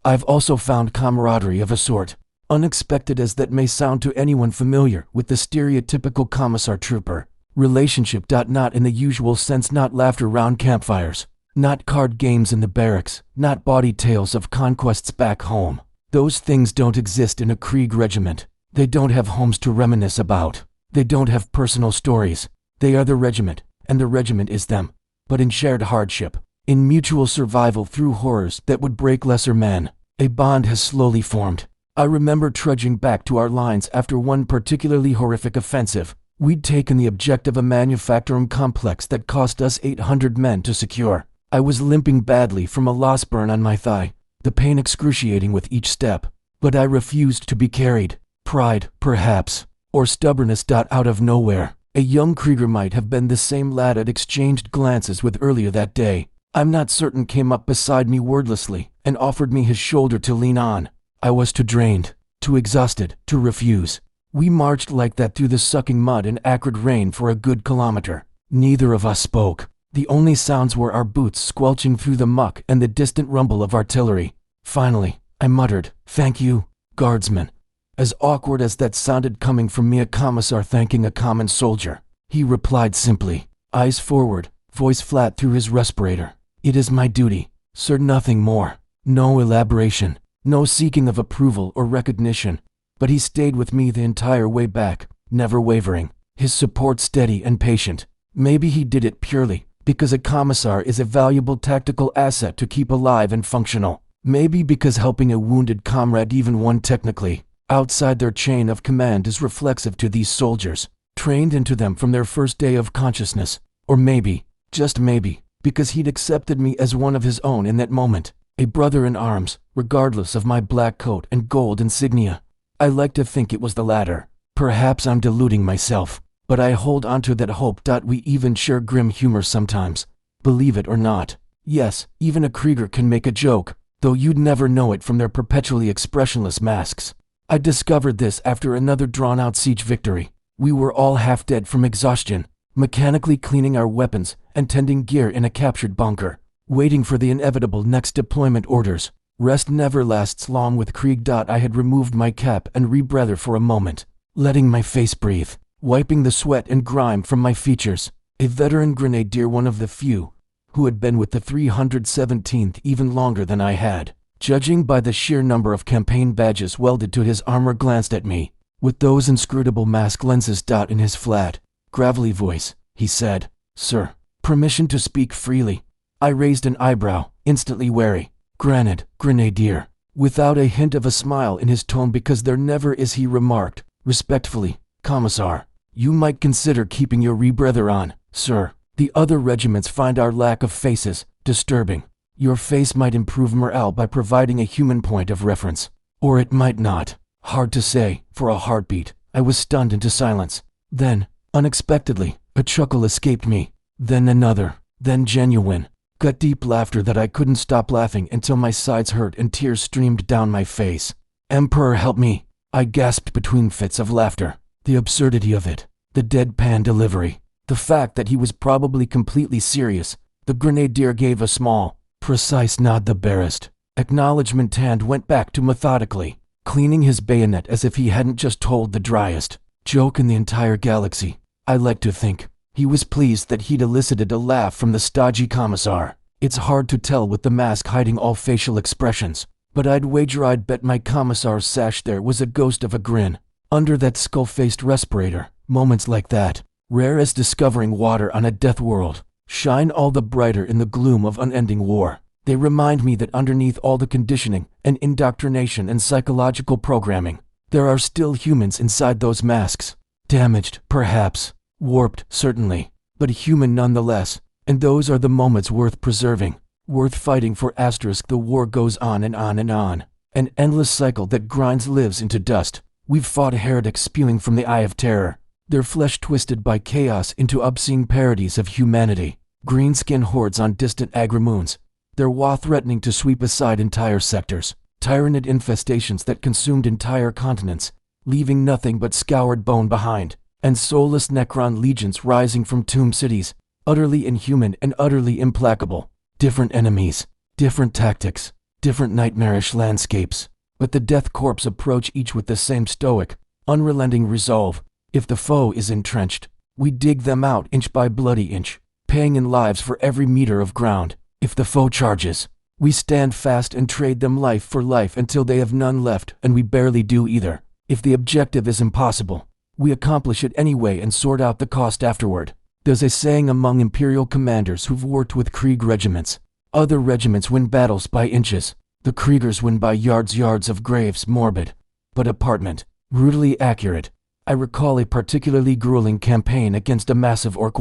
I've also found camaraderie of a sort, unexpected as that may sound to anyone familiar with the stereotypical commissar trooper relationship. Not in the usual sense, not laughter round campfires, not card games in the barracks, not bawdy tales of conquests back home. Those things don't exist in a Krieg regiment. They don't have homes to reminisce about. They don't have personal stories. They are the regiment, and the regiment is them. But in shared hardship, in mutual survival through horrors that would break lesser men, a bond has slowly formed. I remember trudging back to our lines after one particularly horrific offensive. We'd taken the objective, a manufacturing complex that cost us 800 men to secure. I was limping badly from a loss burn on my thigh, the pain excruciating with each step, but I refused to be carried. Pride, perhaps, or stubbornness. Out of nowhere, a young Krieger, might have been the same lad I'd exchanged glances with earlier that day, I'm not certain, came up beside me wordlessly and offered me his shoulder to lean on. I was too drained, too exhausted, to refuse. We marched like that through the sucking mud and acrid rain for a good kilometer. Neither of us spoke. The only sounds were our boots squelching through the muck and the distant rumble of artillery. Finally, I muttered, "Thank you, guardsman." As awkward as that sounded coming from me, a commissar thanking a common soldier, he replied simply, eyes forward, voice flat through his respirator, "It is my duty, sir, nothing more." No elaboration, no seeking of approval or recognition, but he stayed with me the entire way back, never wavering, his support steady and patient. Maybe he did it purely because a commissar is a valuable tactical asset to keep alive and functional. Maybe because helping a wounded comrade, even one technically outside their chain of command, is reflexive to these soldiers, trained into them from their first day of consciousness. Or maybe, just maybe, because he'd accepted me as one of his own in that moment, a brother in arms, regardless of my black coat and gold insignia. I like to think it was the latter. Perhaps I'm deluding myself, but I hold on to that hope. We even share grim humor sometimes. Believe it or not. Yes, even a Krieger can make a joke, though you'd never know it from their perpetually expressionless masks. I discovered this after another drawn-out siege victory. We were all half dead from exhaustion, mechanically cleaning our weapons and tending gear in a captured bunker, waiting for the inevitable next deployment orders. Rest never lasts long with Krieg. I had removed my cap and rebreather for a moment, letting my face breathe, wiping the sweat and grime from my features. A veteran grenadier, one of the few who had been with the 317th even longer than I had, judging by the sheer number of campaign badges welded to his armor, glanced at me with those inscrutable mask lenses. In his flat, gravelly voice, he said, "Sir, permission to speak freely?" I raised an eyebrow, instantly wary. "Granted, Grenadier," without a hint of a smile in his tone, because there never is, he remarked, respectfully. "Commissar, you might consider keeping your rebreather on, sir. The other regiments find our lack of faces disturbing. Your face might improve morale by providing a human point of reference. Or it might not. Hard to say, for a heartbeat." I was stunned into silence. Then, unexpectedly, a chuckle escaped me. Then another. Then genuine, gut-deep laughter that I couldn't stop laughing until my sides hurt and tears streamed down my face. "Emperor, help me!" I gasped between fits of laughter. The absurdity of it. The deadpan delivery. The fact that he was probably completely serious. The Grenadier gave a small, precise nod, the barest acknowledgement, and went back to methodically cleaning his bayonet as if he hadn't just told the driest joke in the entire galaxy. I like to think he was pleased that he'd elicited a laugh from the stodgy commissar. It's hard to tell with the mask hiding all facial expressions, but I'd wager I'd bet my commissar's sash there was a ghost of a grin under that skull-faced respirator. Moments like that, rare as discovering water on a death world, shine all the brighter in the gloom of unending war. They remind me that underneath all the conditioning and indoctrination and psychological programming, there are still humans inside those masks. Damaged, perhaps. Warped, certainly. But human nonetheless. And those are the moments worth preserving. Worth fighting for. The war goes on and on and on. An endless cycle that grinds lives into dust. We've fought heretics spewing from the eye of terror, their flesh twisted by chaos into obscene parodies of humanity. Greenskin hordes on distant agri-moons, their wa threatening to sweep aside entire sectors. Tyranid infestations that consumed entire continents, leaving nothing but scoured bone behind. And soulless Necron legions rising from tomb cities, utterly inhuman and utterly implacable. Different enemies, different tactics, different nightmarish landscapes. But the Death Korps approach each with the same stoic, unrelenting resolve. If the foe is entrenched, we dig them out inch by bloody inch, paying in lives for every meter of ground. If the foe charges, we stand fast and trade them life for life until they have none left, and we barely do either. If the objective is impossible, we accomplish it anyway and sort out the cost afterward. There's a saying among Imperial commanders who've worked with Krieg regiments: other regiments win battles by inches. The Kriegers win by yards of graves. Morbid, but apartment, brutally accurate. I recall a particularly grueling campaign against a massive Ork.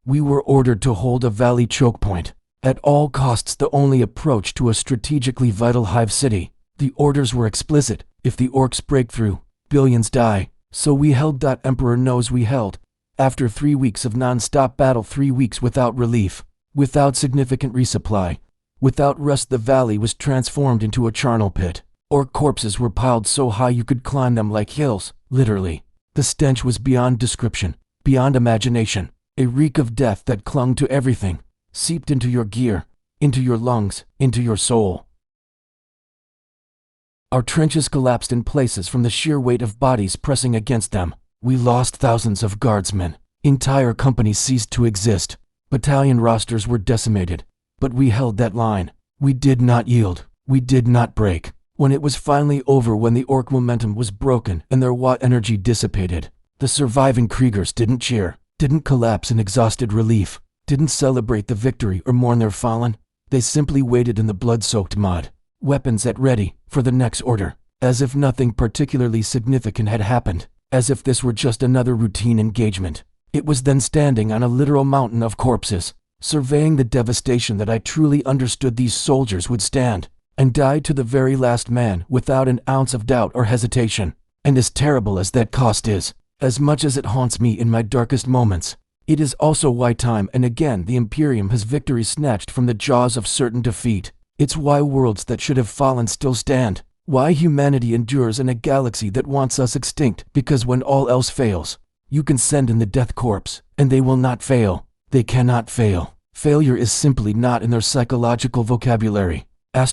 We were ordered to hold a valley choke point. At all costs, the only approach to a strategically vital hive city. The orders were explicit: if the Orks break through, billions die. So we held. Emperor knows we held. After 3 weeks of non-stop battle, 3 weeks without relief, without significant resupply, without rest, the valley was transformed into a charnel pit. Ork corpses were piled so high you could climb them like hills, literally. The stench was beyond description, beyond imagination. A reek of death that clung to everything, seeped into your gear, into your lungs, into your soul. Our trenches collapsed in places from the sheer weight of bodies pressing against them. We lost thousands of guardsmen. Entire companies ceased to exist. Battalion rosters were decimated. But we held that line. We did not yield. We did not break. When it was finally over, when the Ork momentum was broken and their wa energy dissipated, the surviving Kriegers didn't cheer, didn't collapse in exhausted relief, didn't celebrate the victory or mourn their fallen. They simply waited in the blood-soaked mud, weapons at ready, for the next order, as if nothing particularly significant had happened, as if this were just another routine engagement. It was then standing on a literal mountain of corpses, surveying the devastation, that I truly understood these soldiers would stand and die to the very last man without an ounce of doubt or hesitation. And as terrible as that cost is, as much as it haunts me in my darkest moments, it is also why time and again the Imperium has victory snatched from the jaws of certain defeat. It's why worlds that should have fallen still stand. Why humanity endures in a galaxy that wants us extinct, because when all else fails, you can send in the Death Korps, and they will not fail. They cannot fail. Failure is simply not in their psychological vocabulary. I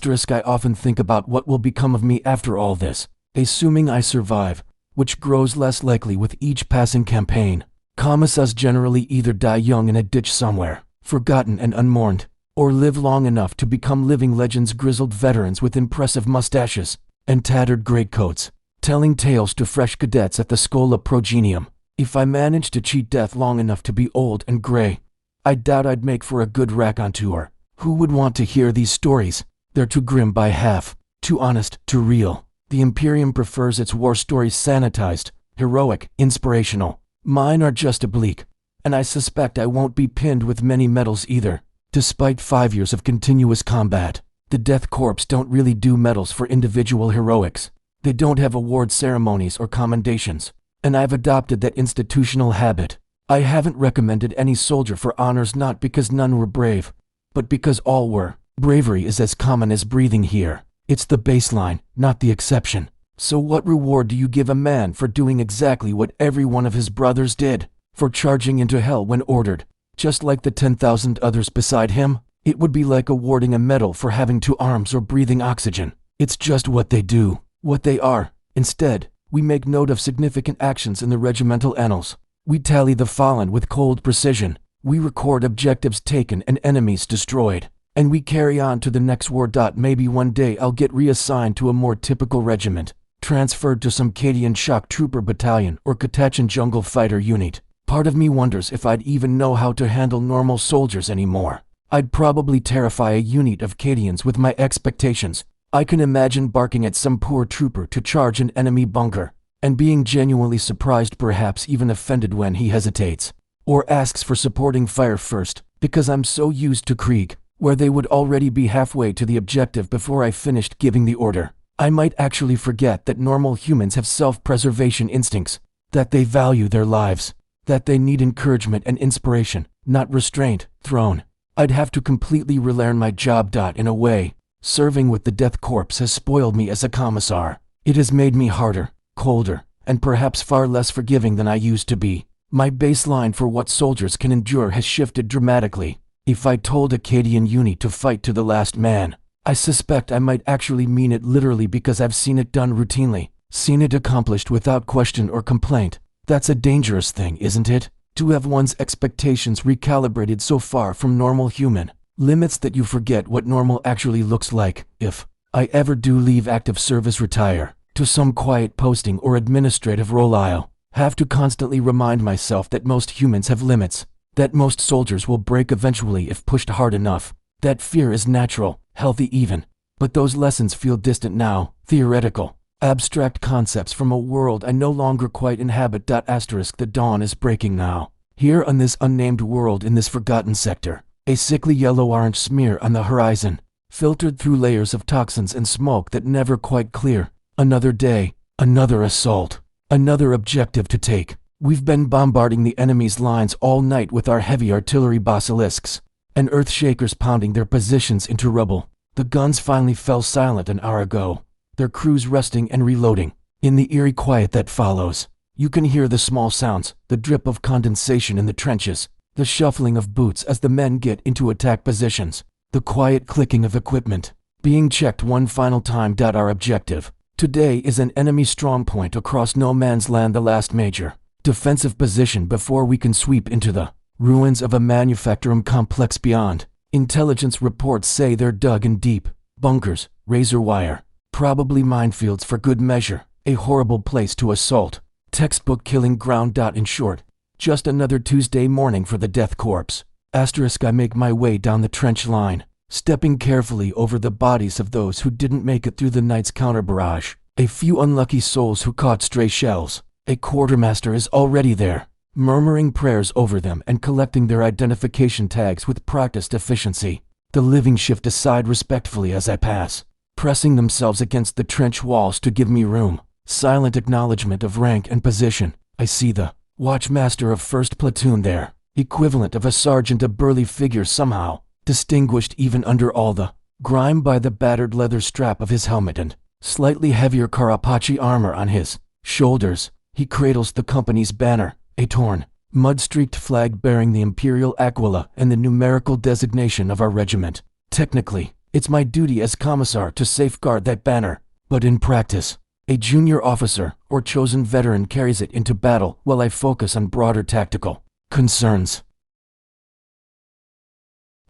often think about what will become of me after all this, assuming I survive, which grows less likely with each passing campaign. Commissars generally either die young in a ditch somewhere, forgotten and unmourned, or live long enough to become living legends, grizzled veterans with impressive mustaches and tattered greatcoats, telling tales to fresh cadets at the Schola Progenium. If I managed to cheat death long enough to be old and gray, I doubt I'd make for a good raconteur. Who would want to hear these stories? They're too grim by half, too honest, too real. The Imperium prefers its war stories sanitized, heroic, inspirational. Mine are just oblique, and I suspect I won't be pinned with many medals either. Despite 5 years of continuous combat, the Death Korps don't really do medals for individual heroics. They don't have award ceremonies or commendations, and I've adopted that institutional habit. I haven't recommended any soldier for honors, not because none were brave, but because all were. Bravery is as common as breathing here. It's the baseline, not the exception. So what reward do you give a man for doing exactly what every one of his brothers did? For charging into hell when ordered, just like the 10,000 others beside him? It would be like awarding a medal for having 2 arms or breathing oxygen. It's just what they do, what they are. Instead, we make note of significant actions in the regimental annals. We tally the fallen with cold precision. We record objectives taken and enemies destroyed. And we carry on to the next war. Maybe one day I'll get reassigned to a more typical regiment, transferred to some Cadian shock trooper battalion or Katachan jungle fighter unit. Part of me wonders if I'd even know how to handle normal soldiers anymore. I'd probably terrify a unit of Cadians with my expectations. I can imagine barking at some poor trooper to charge an enemy bunker, and being genuinely surprised, perhaps even offended, when he hesitates, or asks for supporting fire first, because I'm so used to Krieg, where they would already be halfway to the objective before I finished giving the order. I might actually forget that normal humans have self-preservation instincts, that they value their lives, that they need encouragement and inspiration, not restraint, throne. I'd have to completely relearn my job. In a way, serving with the Death Korps has spoiled me as a commissar. It has made me harder, colder, and perhaps far less forgiving than I used to be. My baseline for what soldiers can endure has shifted dramatically. If I told a Cadian unit to fight to the last man, I suspect I might actually mean it literally, because I've seen it done routinely, seen it accomplished without question or complaint. That's a dangerous thing, isn't it? To have one's expectations recalibrated so far from normal human limits that you forget what normal actually looks like. If I ever do leave active service, retire to some quiet posting or administrative role, I'll have to constantly remind myself that most humans have limits, that most soldiers will break eventually if pushed hard enough, that fear is natural, healthy even. But those lessons feel distant now, theoretical, abstract concepts from a world I no longer quite inhabit. The dawn is breaking now. Here on this unnamed world, in this forgotten sector, a sickly yellow-orange smear on the horizon, filtered through layers of toxins and smoke that never quite clear. Another day, another assault, another objective to take. We've been bombarding the enemy's lines all night with our heavy artillery basilisks, and earthshakers pounding their positions into rubble. The guns finally fell silent an hour ago, their crews resting and reloading. In the eerie quiet that follows, you can hear the small sounds, the drip of condensation in the trenches, the shuffling of boots as the men get into attack positions, the quiet clicking of equipment being checked one final time. Our objective today is an enemy strongpoint across no man's land, the last major defensive position before we can sweep into the ruins of a manufacturing complex beyond. Intelligence reports say they're dug in deep bunkers, razor wire, probably minefields for good measure. A horrible place to assault. Textbook killing ground. In short, just another Tuesday morning for the Death Korps. I make my way down the trench line, stepping carefully over the bodies of those who didn't make it through the night's counter barrage. A few unlucky souls who caught stray shells. A quartermaster is already there, murmuring prayers over them and collecting their identification tags with practiced efficiency. The living shift aside respectfully as I pass, pressing themselves against the trench walls to give me room. Silent acknowledgement of rank and position. I see the Watchmaster of 1st Platoon there, equivalent of a sergeant, a burly figure somehow, distinguished even under all the grime by the battered leather strap of his helmet and slightly heavier Carapace armor on his shoulders. He cradles the company's banner, a torn, mud-streaked flag bearing the Imperial Aquila and the numerical designation of our regiment. Technically, it's my duty as commissar to safeguard that banner, but in practice, a junior officer or chosen veteran carries it into battle while I focus on broader tactical concerns.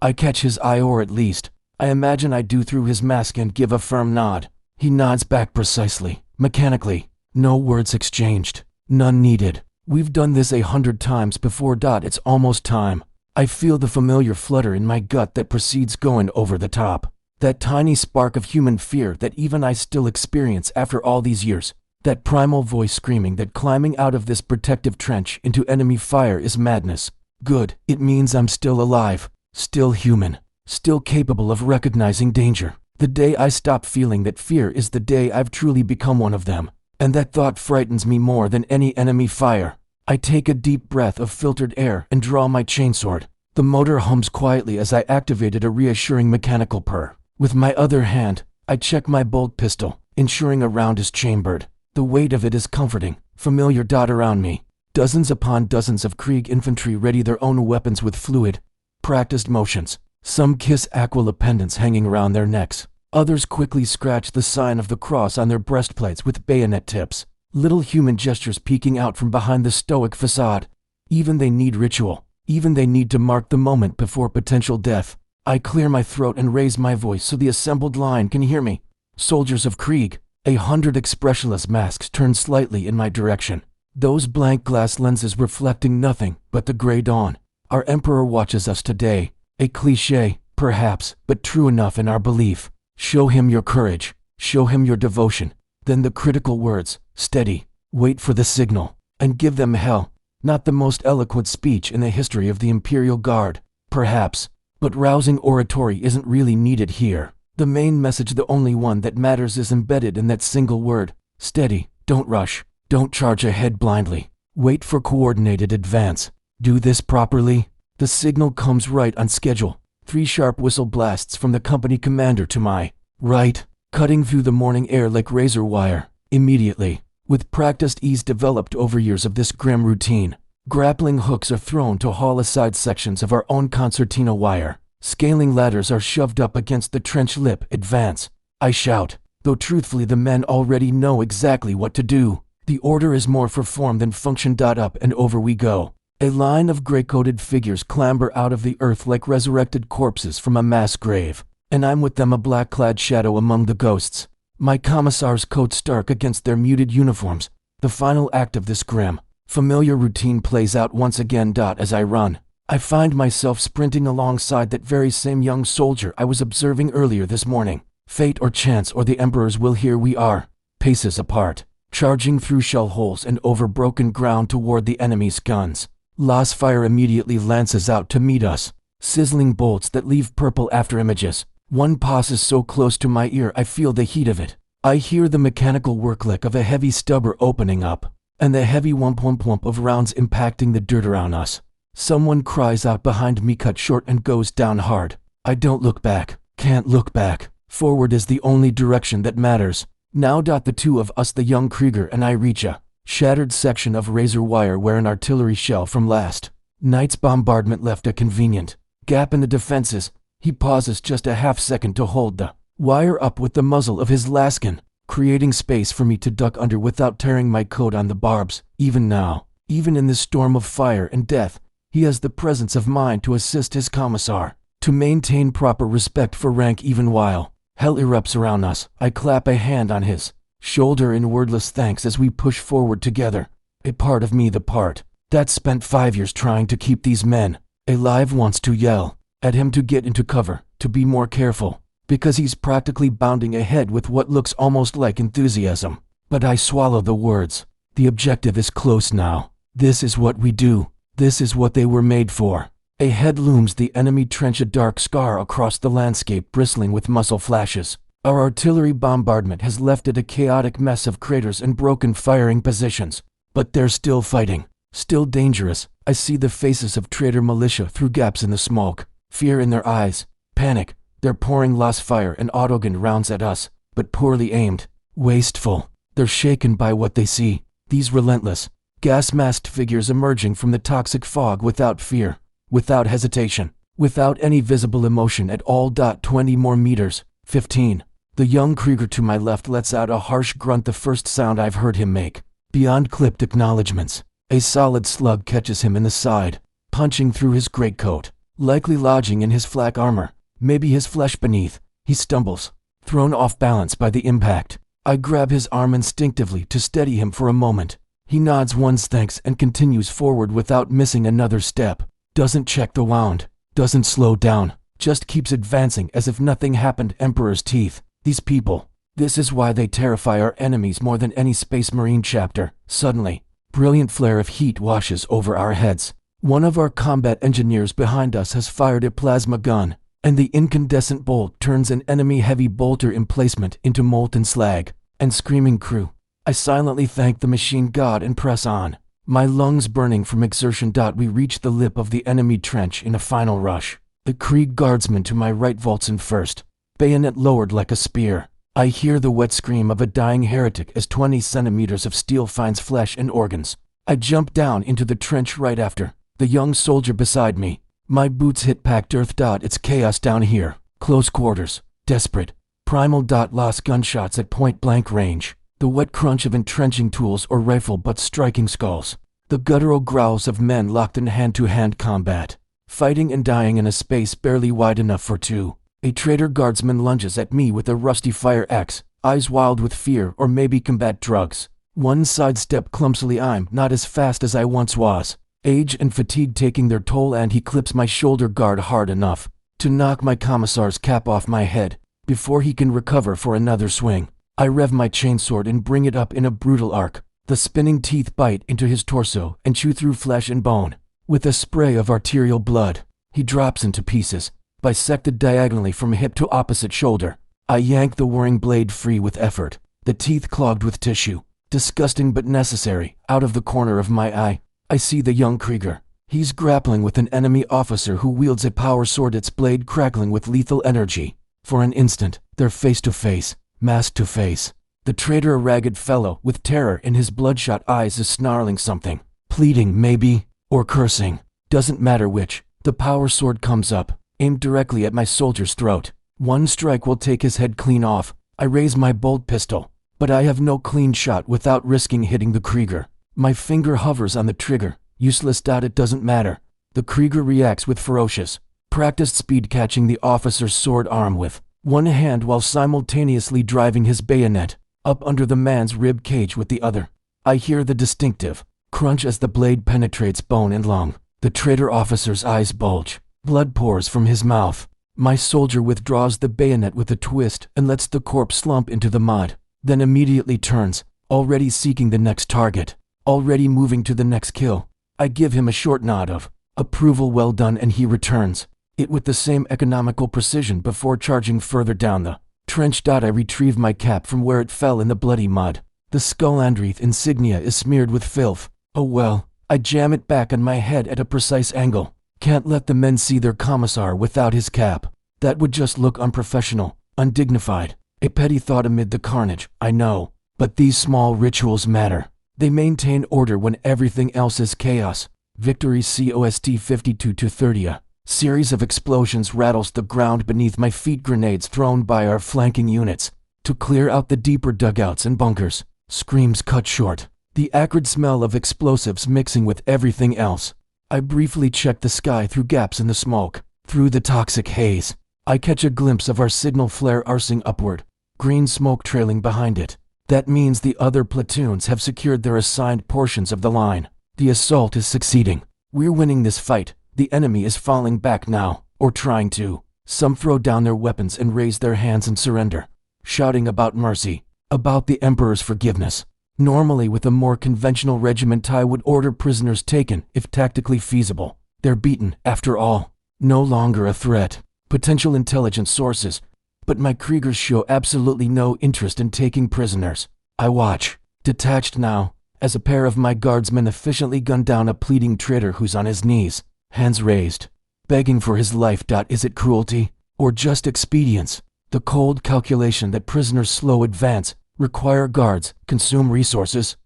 I catch his eye, or at least, I imagine I do through his mask, and give a firm nod. He nods back precisely, mechanically. No words exchanged. None needed. We've done this 100 times before. It's almost time. I feel the familiar flutter in my gut that precedes going over the top. That tiny spark of human fear that even I still experience after all these years. That primal voice screaming that climbing out of this protective trench into enemy fire is madness. Good, it means I'm still alive, still human, still capable of recognizing danger. The day I stop feeling that fear is the day I've truly become one of them. And that thought frightens me more than any enemy fire. I take a deep breath of filtered air and draw my chainsword. The motor hums quietly as I activated a reassuring mechanical purr. With my other hand, I check my bolt pistol, ensuring a round is chambered. The weight of it is comforting, familiar. Around me, dozens upon dozens of Krieg infantry ready their own weapons with fluid, practiced motions. Some kiss Aquila pendants hanging around their necks. Others quickly scratch the sign of the cross on their breastplates with bayonet tips. Little human gestures peeking out from behind the stoic facade. Even they need ritual. Even they need to mark the moment before potential death. I clear my throat and raise my voice so the assembled line can hear me. Soldiers of Krieg. 100 expressionless masks turn slightly in my direction. Those blank glass lenses reflecting nothing but the gray dawn. Our Emperor watches us today. A cliché, perhaps, but true enough in our belief. Show him your courage. Show him your devotion. Then the critical words, steady, wait for the signal, and give them hell. Not the most eloquent speech in the history of the Imperial Guard, perhaps, but rousing oratory isn't really needed here. The main message, the only one that matters, is embedded in that single word, steady. Don't rush. Don't charge ahead blindly. Wait for coordinated advance. Do this properly. The signal comes right on schedule. 3 sharp whistle blasts from the company commander to my right, cutting through the morning air like razor wire. Immediately, with practiced ease developed over years of this grim routine, grappling hooks are thrown to haul aside sections of our own concertina wire. Scaling ladders are shoved up against the trench lip. Advance. I shout, though truthfully the men already know exactly what to do. The order is more for form than function. Up and over we go. A line of gray-coated figures clamber out of the earth like resurrected corpses from a mass grave, and I'm with them, a black-clad shadow among the ghosts. My commissar's coat stark against their muted uniforms. The final act of this grim, familiar routine plays out once again. As I run, I find myself sprinting alongside that very same young soldier I was observing earlier this morning. Fate or chance or the Emperor's will, here we are, paces apart, charging through shell holes and over broken ground toward the enemy's guns. Las fire immediately lances out to meet us, sizzling bolts that leave purple after images. One passes so close to my ear I feel the heat of it. I hear the mechanical worklick of a heavy stubber opening up, and the heavy whump of rounds impacting the dirt around us. Someone cries out behind me, cut short, and goes down hard. I don't look back, can't look back. Forward is the only direction that matters. Now. The 2 of us, the young Krieger and I, reach a shattered section of razor wire where an artillery shell from last night's bombardment left a convenient gap in the defenses. He pauses just a half second to hold the wire up with the muzzle of his laskin, creating space for me to duck under without tearing my coat on the barbs. Even now, even in this storm of fire and death, he has the presence of mind to assist his commissar, to maintain proper respect for rank even while hell erupts around us. I clap a hand on his shoulder in wordless thanks as we push forward together. A part of me, the part that spent 5 years trying to keep these men alive, wants to yell at him to get into cover, to be more careful, because he's practically bounding ahead with what looks almost like enthusiasm. But I swallow the words. The objective is close now. This is what we do. This is what they were made for. Ahead looms the enemy trench, a dark scar across the landscape bristling with muscle flashes. Our artillery bombardment has left it a chaotic mess of craters and broken firing positions. But they're still fighting, still dangerous. I see the faces of traitor militia through gaps in the smoke. Fear in their eyes, panic. They're pouring lost fire and autogun rounds at us, but poorly aimed, wasteful. They're shaken by what they see. These relentless, gas-masked figures emerging from the toxic fog without fear, without hesitation, without any visible emotion at all. 20 more meters, 15. The young Krieger to my left lets out a harsh grunt, the first sound I've heard him make. Beyond clipped acknowledgments, a solid slug catches him in the side, punching through his greatcoat, likely lodging in his flak armor, maybe his flesh beneath. He stumbles, thrown off balance by the impact. I grab his arm instinctively to steady him for a moment. He nods once thanks and continues forward without missing another step. Doesn't check the wound, doesn't slow down, just keeps advancing as if nothing happened. Emperor's teeth. These people. This is why they terrify our enemies more than any Space Marine chapter. Suddenly, brilliant flare of heat washes over our heads. One of our combat engineers behind us has fired a plasma gun, and the incandescent bolt turns an enemy heavy bolter emplacement into molten slag and screaming crew. I silently thank the machine god and press on, my lungs burning from exertion. We reach the lip of the enemy trench in a final rush. The Krieg guardsman to my right vaults in first, bayonet lowered like a spear. I hear the wet scream of a dying heretic as 20 centimeters of steel finds flesh and organs. I jump down into the trench right after, the young soldier beside me. My boots hit packed earth. It's chaos down here. Close quarters, desperate, primal. Lost gunshots at point-blank range. The wet crunch of entrenching tools or rifle butts striking skulls. The guttural growls of men locked in hand-to-hand combat, fighting and dying in a space barely wide enough for two. A traitor guardsman lunges at me with a rusty fire axe, eyes wild with fear or maybe combat drugs. One sidestep clumsily. I'm not as fast as I once was. Age and fatigue taking their toll, and he clips my shoulder guard hard enough to knock my commissar's cap off my head before he can recover for another swing. I rev my chainsword and bring it up in a brutal arc. The spinning teeth bite into his torso and chew through flesh and bone. With a spray of arterial blood, he drops into pieces, bisected diagonally from hip to opposite shoulder. I yank the whirring blade free with effort, the teeth clogged with tissue, disgusting but necessary. Out of the corner of my eye, I see the young Krieger. He's grappling with an enemy officer who wields a power sword, its blade crackling with lethal energy. For an instant, they're face to face, mask to face. The traitor, a ragged fellow with terror in his bloodshot eyes, is snarling something, pleading maybe, or cursing. Doesn't matter which. The power sword comes up, aimed directly at my soldier's throat. One strike will take his head clean off. I raise my bolt pistol, but I have no clean shot without risking hitting the Krieger. My finger hovers on the trigger. Useless. It doesn't matter. The Krieger reacts with ferocious, practiced speed, catching the officer's sword arm with one hand while simultaneously driving his bayonet up under the man's rib cage with the other. I hear the distinctive crunch as the blade penetrates bone and lung. The traitor officer's eyes bulge. Blood pours from his mouth. My soldier withdraws the bayonet with a twist and lets the corpse slump into the mud, then immediately turns, already seeking the next target, already moving to the next kill. I give him a short nod of approval, well done, and he returns it with the same economical precision before charging further down the trench. I retrieve my cap from where it fell in the bloody mud. The Skull-Andreath insignia is smeared with filth. Oh well. I jam it back on my head at a precise angle. Can't let the men see their commissar without his cap. That would just look unprofessional, undignified. A petty thought amid the carnage, I know. But these small rituals matter. They maintain order when everything else is chaos. Victory. COST 52-30. A series of explosions rattles the ground beneath my feet. Grenades thrown by our flanking units to clear out the deeper dugouts and bunkers. Screams cut short. The acrid smell of explosives mixing with everything else. I briefly check the sky through gaps in the smoke. Through the toxic haze, I catch a glimpse of our signal flare arcing upward, green smoke trailing behind it. That means the other platoons have secured their assigned portions of the line. The assault is succeeding. We're winning this fight. The enemy is falling back now, or trying to. Some throw down their weapons and raise their hands in surrender, shouting about mercy, about the Emperor's forgiveness. Normally, with a more conventional regiment, I would order prisoners taken if tactically feasible. They're beaten, after all. No longer a threat. Potential intelligence sources but my Kriegers show absolutely no interest in taking prisoners. I watch, detached now, as a pair of my guardsmen efficiently gun down a pleading traitor who's on his knees, hands raised, begging for his life. Is it cruelty, or just expedience? The cold calculation that prisoners slow advance, require guards, consume resources?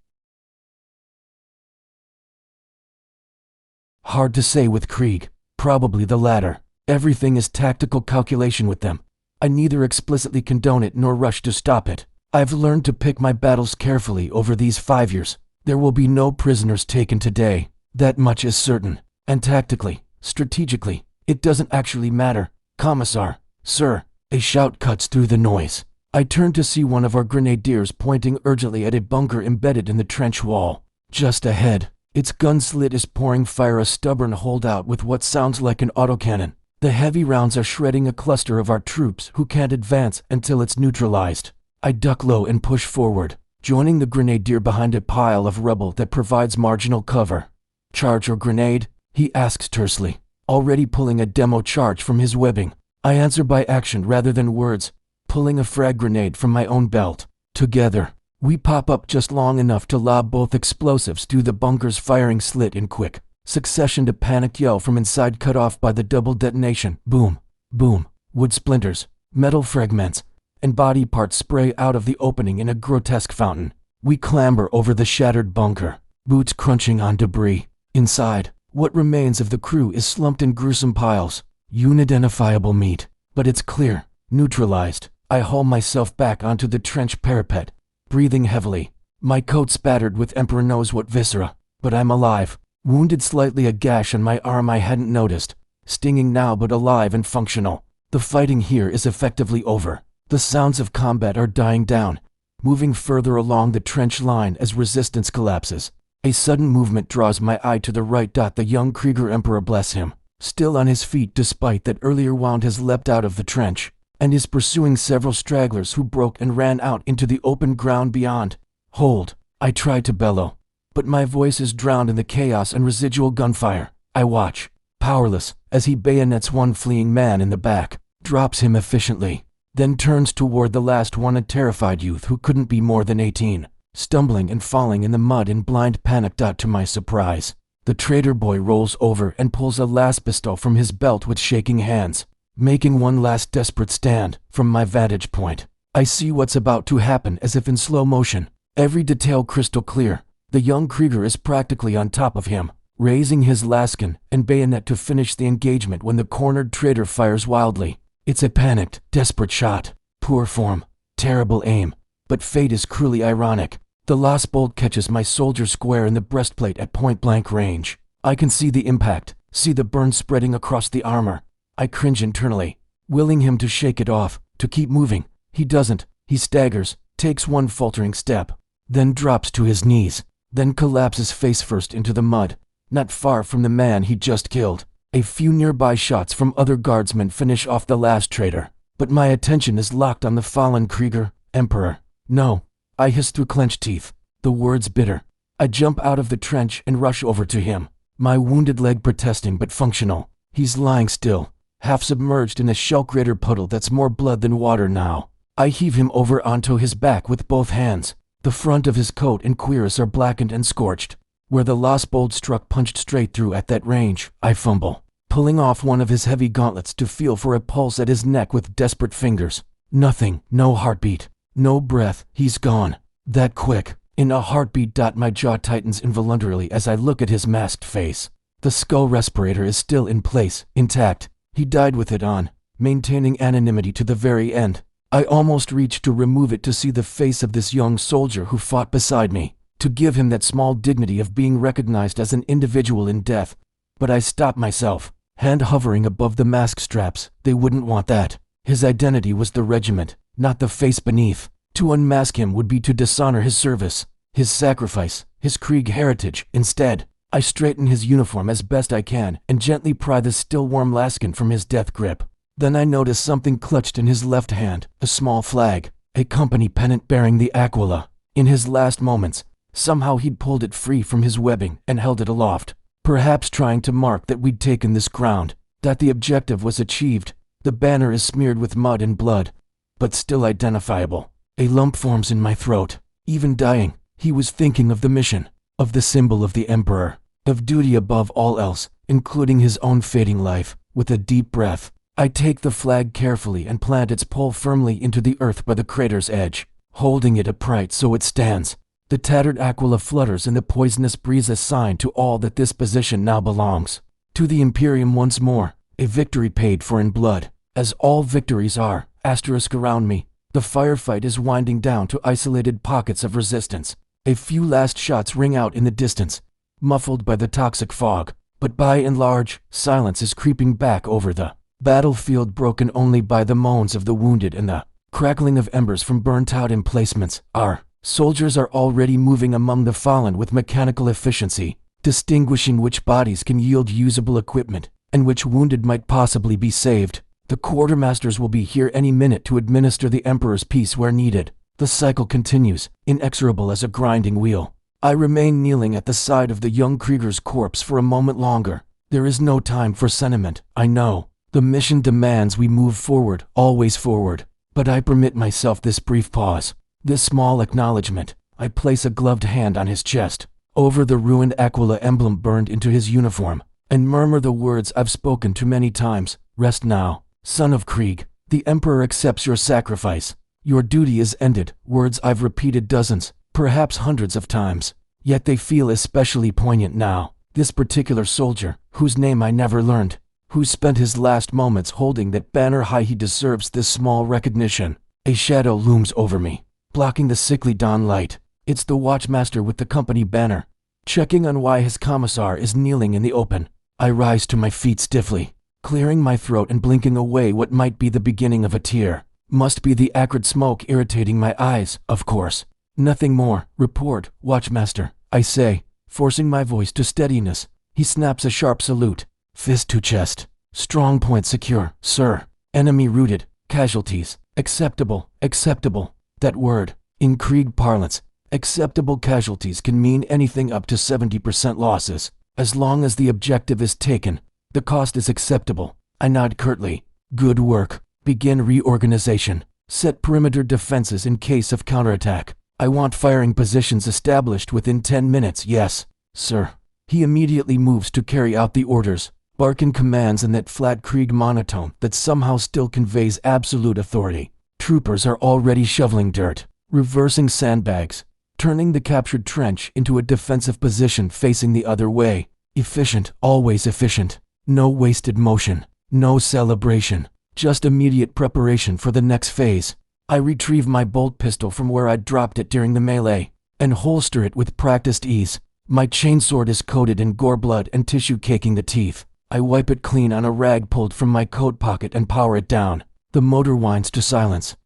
Hard to say with Krieg, probably the latter. Everything is tactical calculation with them. I neither explicitly condone it nor rush to stop it. I've learned to pick my battles carefully over these 5 years. There will be no prisoners taken today, that much is certain. And tactically, strategically, it doesn't actually matter. Commissar, sir, a shout cuts through the noise. I turn to see one of our grenadiers pointing urgently at a bunker embedded in the trench wall. Just ahead, its gun slit is pouring fire, a stubborn holdout with what sounds like an autocannon. The heavy rounds are shredding a cluster of our troops who can't advance until it's neutralized. I duck low and push forward, joining the grenadier behind a pile of rubble that provides marginal cover. Charge or grenade? He asks tersely, already pulling a demo charge from his webbing. I answer by action rather than words, pulling a frag grenade from my own belt. Together, we pop up just long enough to lob both explosives through the bunker's firing slit in quick succession. A panicked yell from inside cut off by the double detonation. Boom, boom, wood splinters, metal fragments, and body parts spray out of the opening in a grotesque fountain. We clamber over the shattered bunker, boots crunching on debris. Inside, what remains of the crew is slumped in gruesome piles. Unidentifiable meat, but it's clear, neutralized. I haul myself back onto the trench parapet, breathing heavily. My coat spattered with Emperor knows what viscera, but I'm alive. Wounded slightly, a gash on my arm I hadn't noticed. Stinging now but alive and functional. The fighting here is effectively over. The sounds of combat are dying down, moving further along the trench line as resistance collapses. A sudden movement draws my eye to the right. The young Krieger Emperor, bless him, still on his feet despite that earlier wound, has leapt out of the trench and is pursuing several stragglers who broke and ran out into the open ground beyond. Hold! I try to bellow, but my voice is drowned in the chaos and residual gunfire. I watch, powerless, as he bayonets one fleeing man in the back, drops him efficiently, then turns toward the last one, a terrified youth who couldn't be more than 18, stumbling and falling in the mud in blind panic. To my surprise, the traitor boy rolls over and pulls a last pistol from his belt with shaking hands, making one last desperate stand. From my vantage point, I see what's about to happen as if in slow motion, every detail crystal clear. The young Krieger is practically on top of him, raising his lascan and bayonet to finish the engagement when the cornered traitor fires wildly. It's a panicked, desperate shot. Poor form, terrible aim, but fate is cruelly ironic. The last bolt catches my soldier square in the breastplate at point-blank range. I can see the impact, see the burn spreading across the armor. I cringe internally, willing him to shake it off, to keep moving. He doesn't. He staggers, takes one faltering step, then drops to his knees, then collapses face first into the mud, not far from the man he just killed. A few nearby shots from other guardsmen finish off the last traitor, but my attention is locked on the fallen Krieger, Emperor. No, I hiss through clenched teeth, the words bitter. I jump out of the trench and rush over to him, my wounded leg protesting but functional. He's lying still, half submerged in a shell-crater puddle that's more blood than water now. I heave him over onto his back with both hands. The front of his coat and cuirass are blackened and scorched. Where the last bolt struck punched straight through at that range. I fumble, pulling off one of his heavy gauntlets to feel for a pulse at his neck with desperate fingers. Nothing, no heartbeat, no breath. He's gone. That quick, in a heartbeat. My jaw tightens involuntarily as I look at his masked face. The skull respirator is still in place, intact. He died with it on, maintaining anonymity to the very end. I almost reach to remove it to see the face of this young soldier who fought beside me, to give him that small dignity of being recognized as an individual in death. But I stop myself, hand hovering above the mask straps. They wouldn't want that. His identity was the regiment, not the face beneath. To unmask him would be to dishonor his service, his sacrifice, his Krieg heritage. Instead, I straighten his uniform as best I can and gently pry the still warm lascan from his death grip. Then I notice something clutched in his left hand, a small flag, a company pennant bearing the Aquila. In his last moments, somehow he'd pulled it free from his webbing and held it aloft, perhaps trying to mark that we'd taken this ground, that the objective was achieved. The banner is smeared with mud and blood, but still identifiable. A lump forms in my throat. Even dying, he was thinking of the mission, of the symbol of the Emperor, of duty above all else, including his own fading life. With a deep breath, I take the flag carefully and plant its pole firmly into the earth by the crater's edge, holding it upright so it stands. The tattered aquila flutters in the poisonous breeze, a sign to all that this position now belongs to the Imperium once more, a victory paid for in blood, as all victories are. Asterisk around me. The firefight is winding down to isolated pockets of resistance. A few last shots ring out in the distance, muffled by the toxic fog, but by and large, silence is creeping back over the battlefield, broken only by the moans of the wounded and the crackling of embers from burnt-out emplacements. Our soldiers are already moving among the fallen with mechanical efficiency, distinguishing which bodies can yield usable equipment and which wounded might possibly be saved. The quartermasters will be here any minute to administer the Emperor's peace where needed. The cycle continues, inexorable as a grinding wheel. I remain kneeling at the side of the young Krieger's corpse for a moment longer. There is no time for sentiment, I know. The mission demands we move forward, always forward. But I permit myself this brief pause, this small acknowledgement. I place a gloved hand on his chest, over the ruined Aquila emblem burned into his uniform, and murmur the words I've spoken too many times. Rest now, son of Krieg. The Emperor accepts your sacrifice. Your duty is ended. Words I've repeated dozens, perhaps hundreds of times. Yet they feel especially poignant now. This particular soldier, whose name I never learned, who spent his last moments holding that banner high, he deserves this small recognition. A shadow looms over me, blocking the sickly dawn light. It's the watchmaster with the company banner, checking on why his commissar is kneeling in the open. I rise to my feet stiffly, clearing my throat and blinking away what might be the beginning of a tear. Must be the acrid smoke irritating my eyes, of course. Nothing more. Report, watchmaster, I say, forcing my voice to steadiness. He snaps a sharp salute, fist to chest. Strong point secure, sir. Enemy routed. Casualties. Acceptable. Acceptable. That word, in Krieg parlance, acceptable casualties can mean anything up to 70% losses. As long as the objective is taken, the cost is acceptable. I nod curtly. Good work. Begin reorganization. Set perimeter defenses in case of counterattack. I want firing positions established within 10 minutes. Yes, sir. He immediately moves to carry out the orders, barking commands in that flat Krieg monotone that somehow still conveys absolute authority. Troopers are already shoveling dirt, reversing sandbags, turning the captured trench into a defensive position facing the other way. Efficient, always efficient. No wasted motion, no celebration. Just immediate preparation for the next phase. I retrieve my bolt pistol from where I'd dropped it during the melee, and holster it with practiced ease. My chainsword is coated in gore, blood and tissue caking the teeth. I wipe it clean on a rag pulled from my coat pocket and power it down. The motor whines to silence.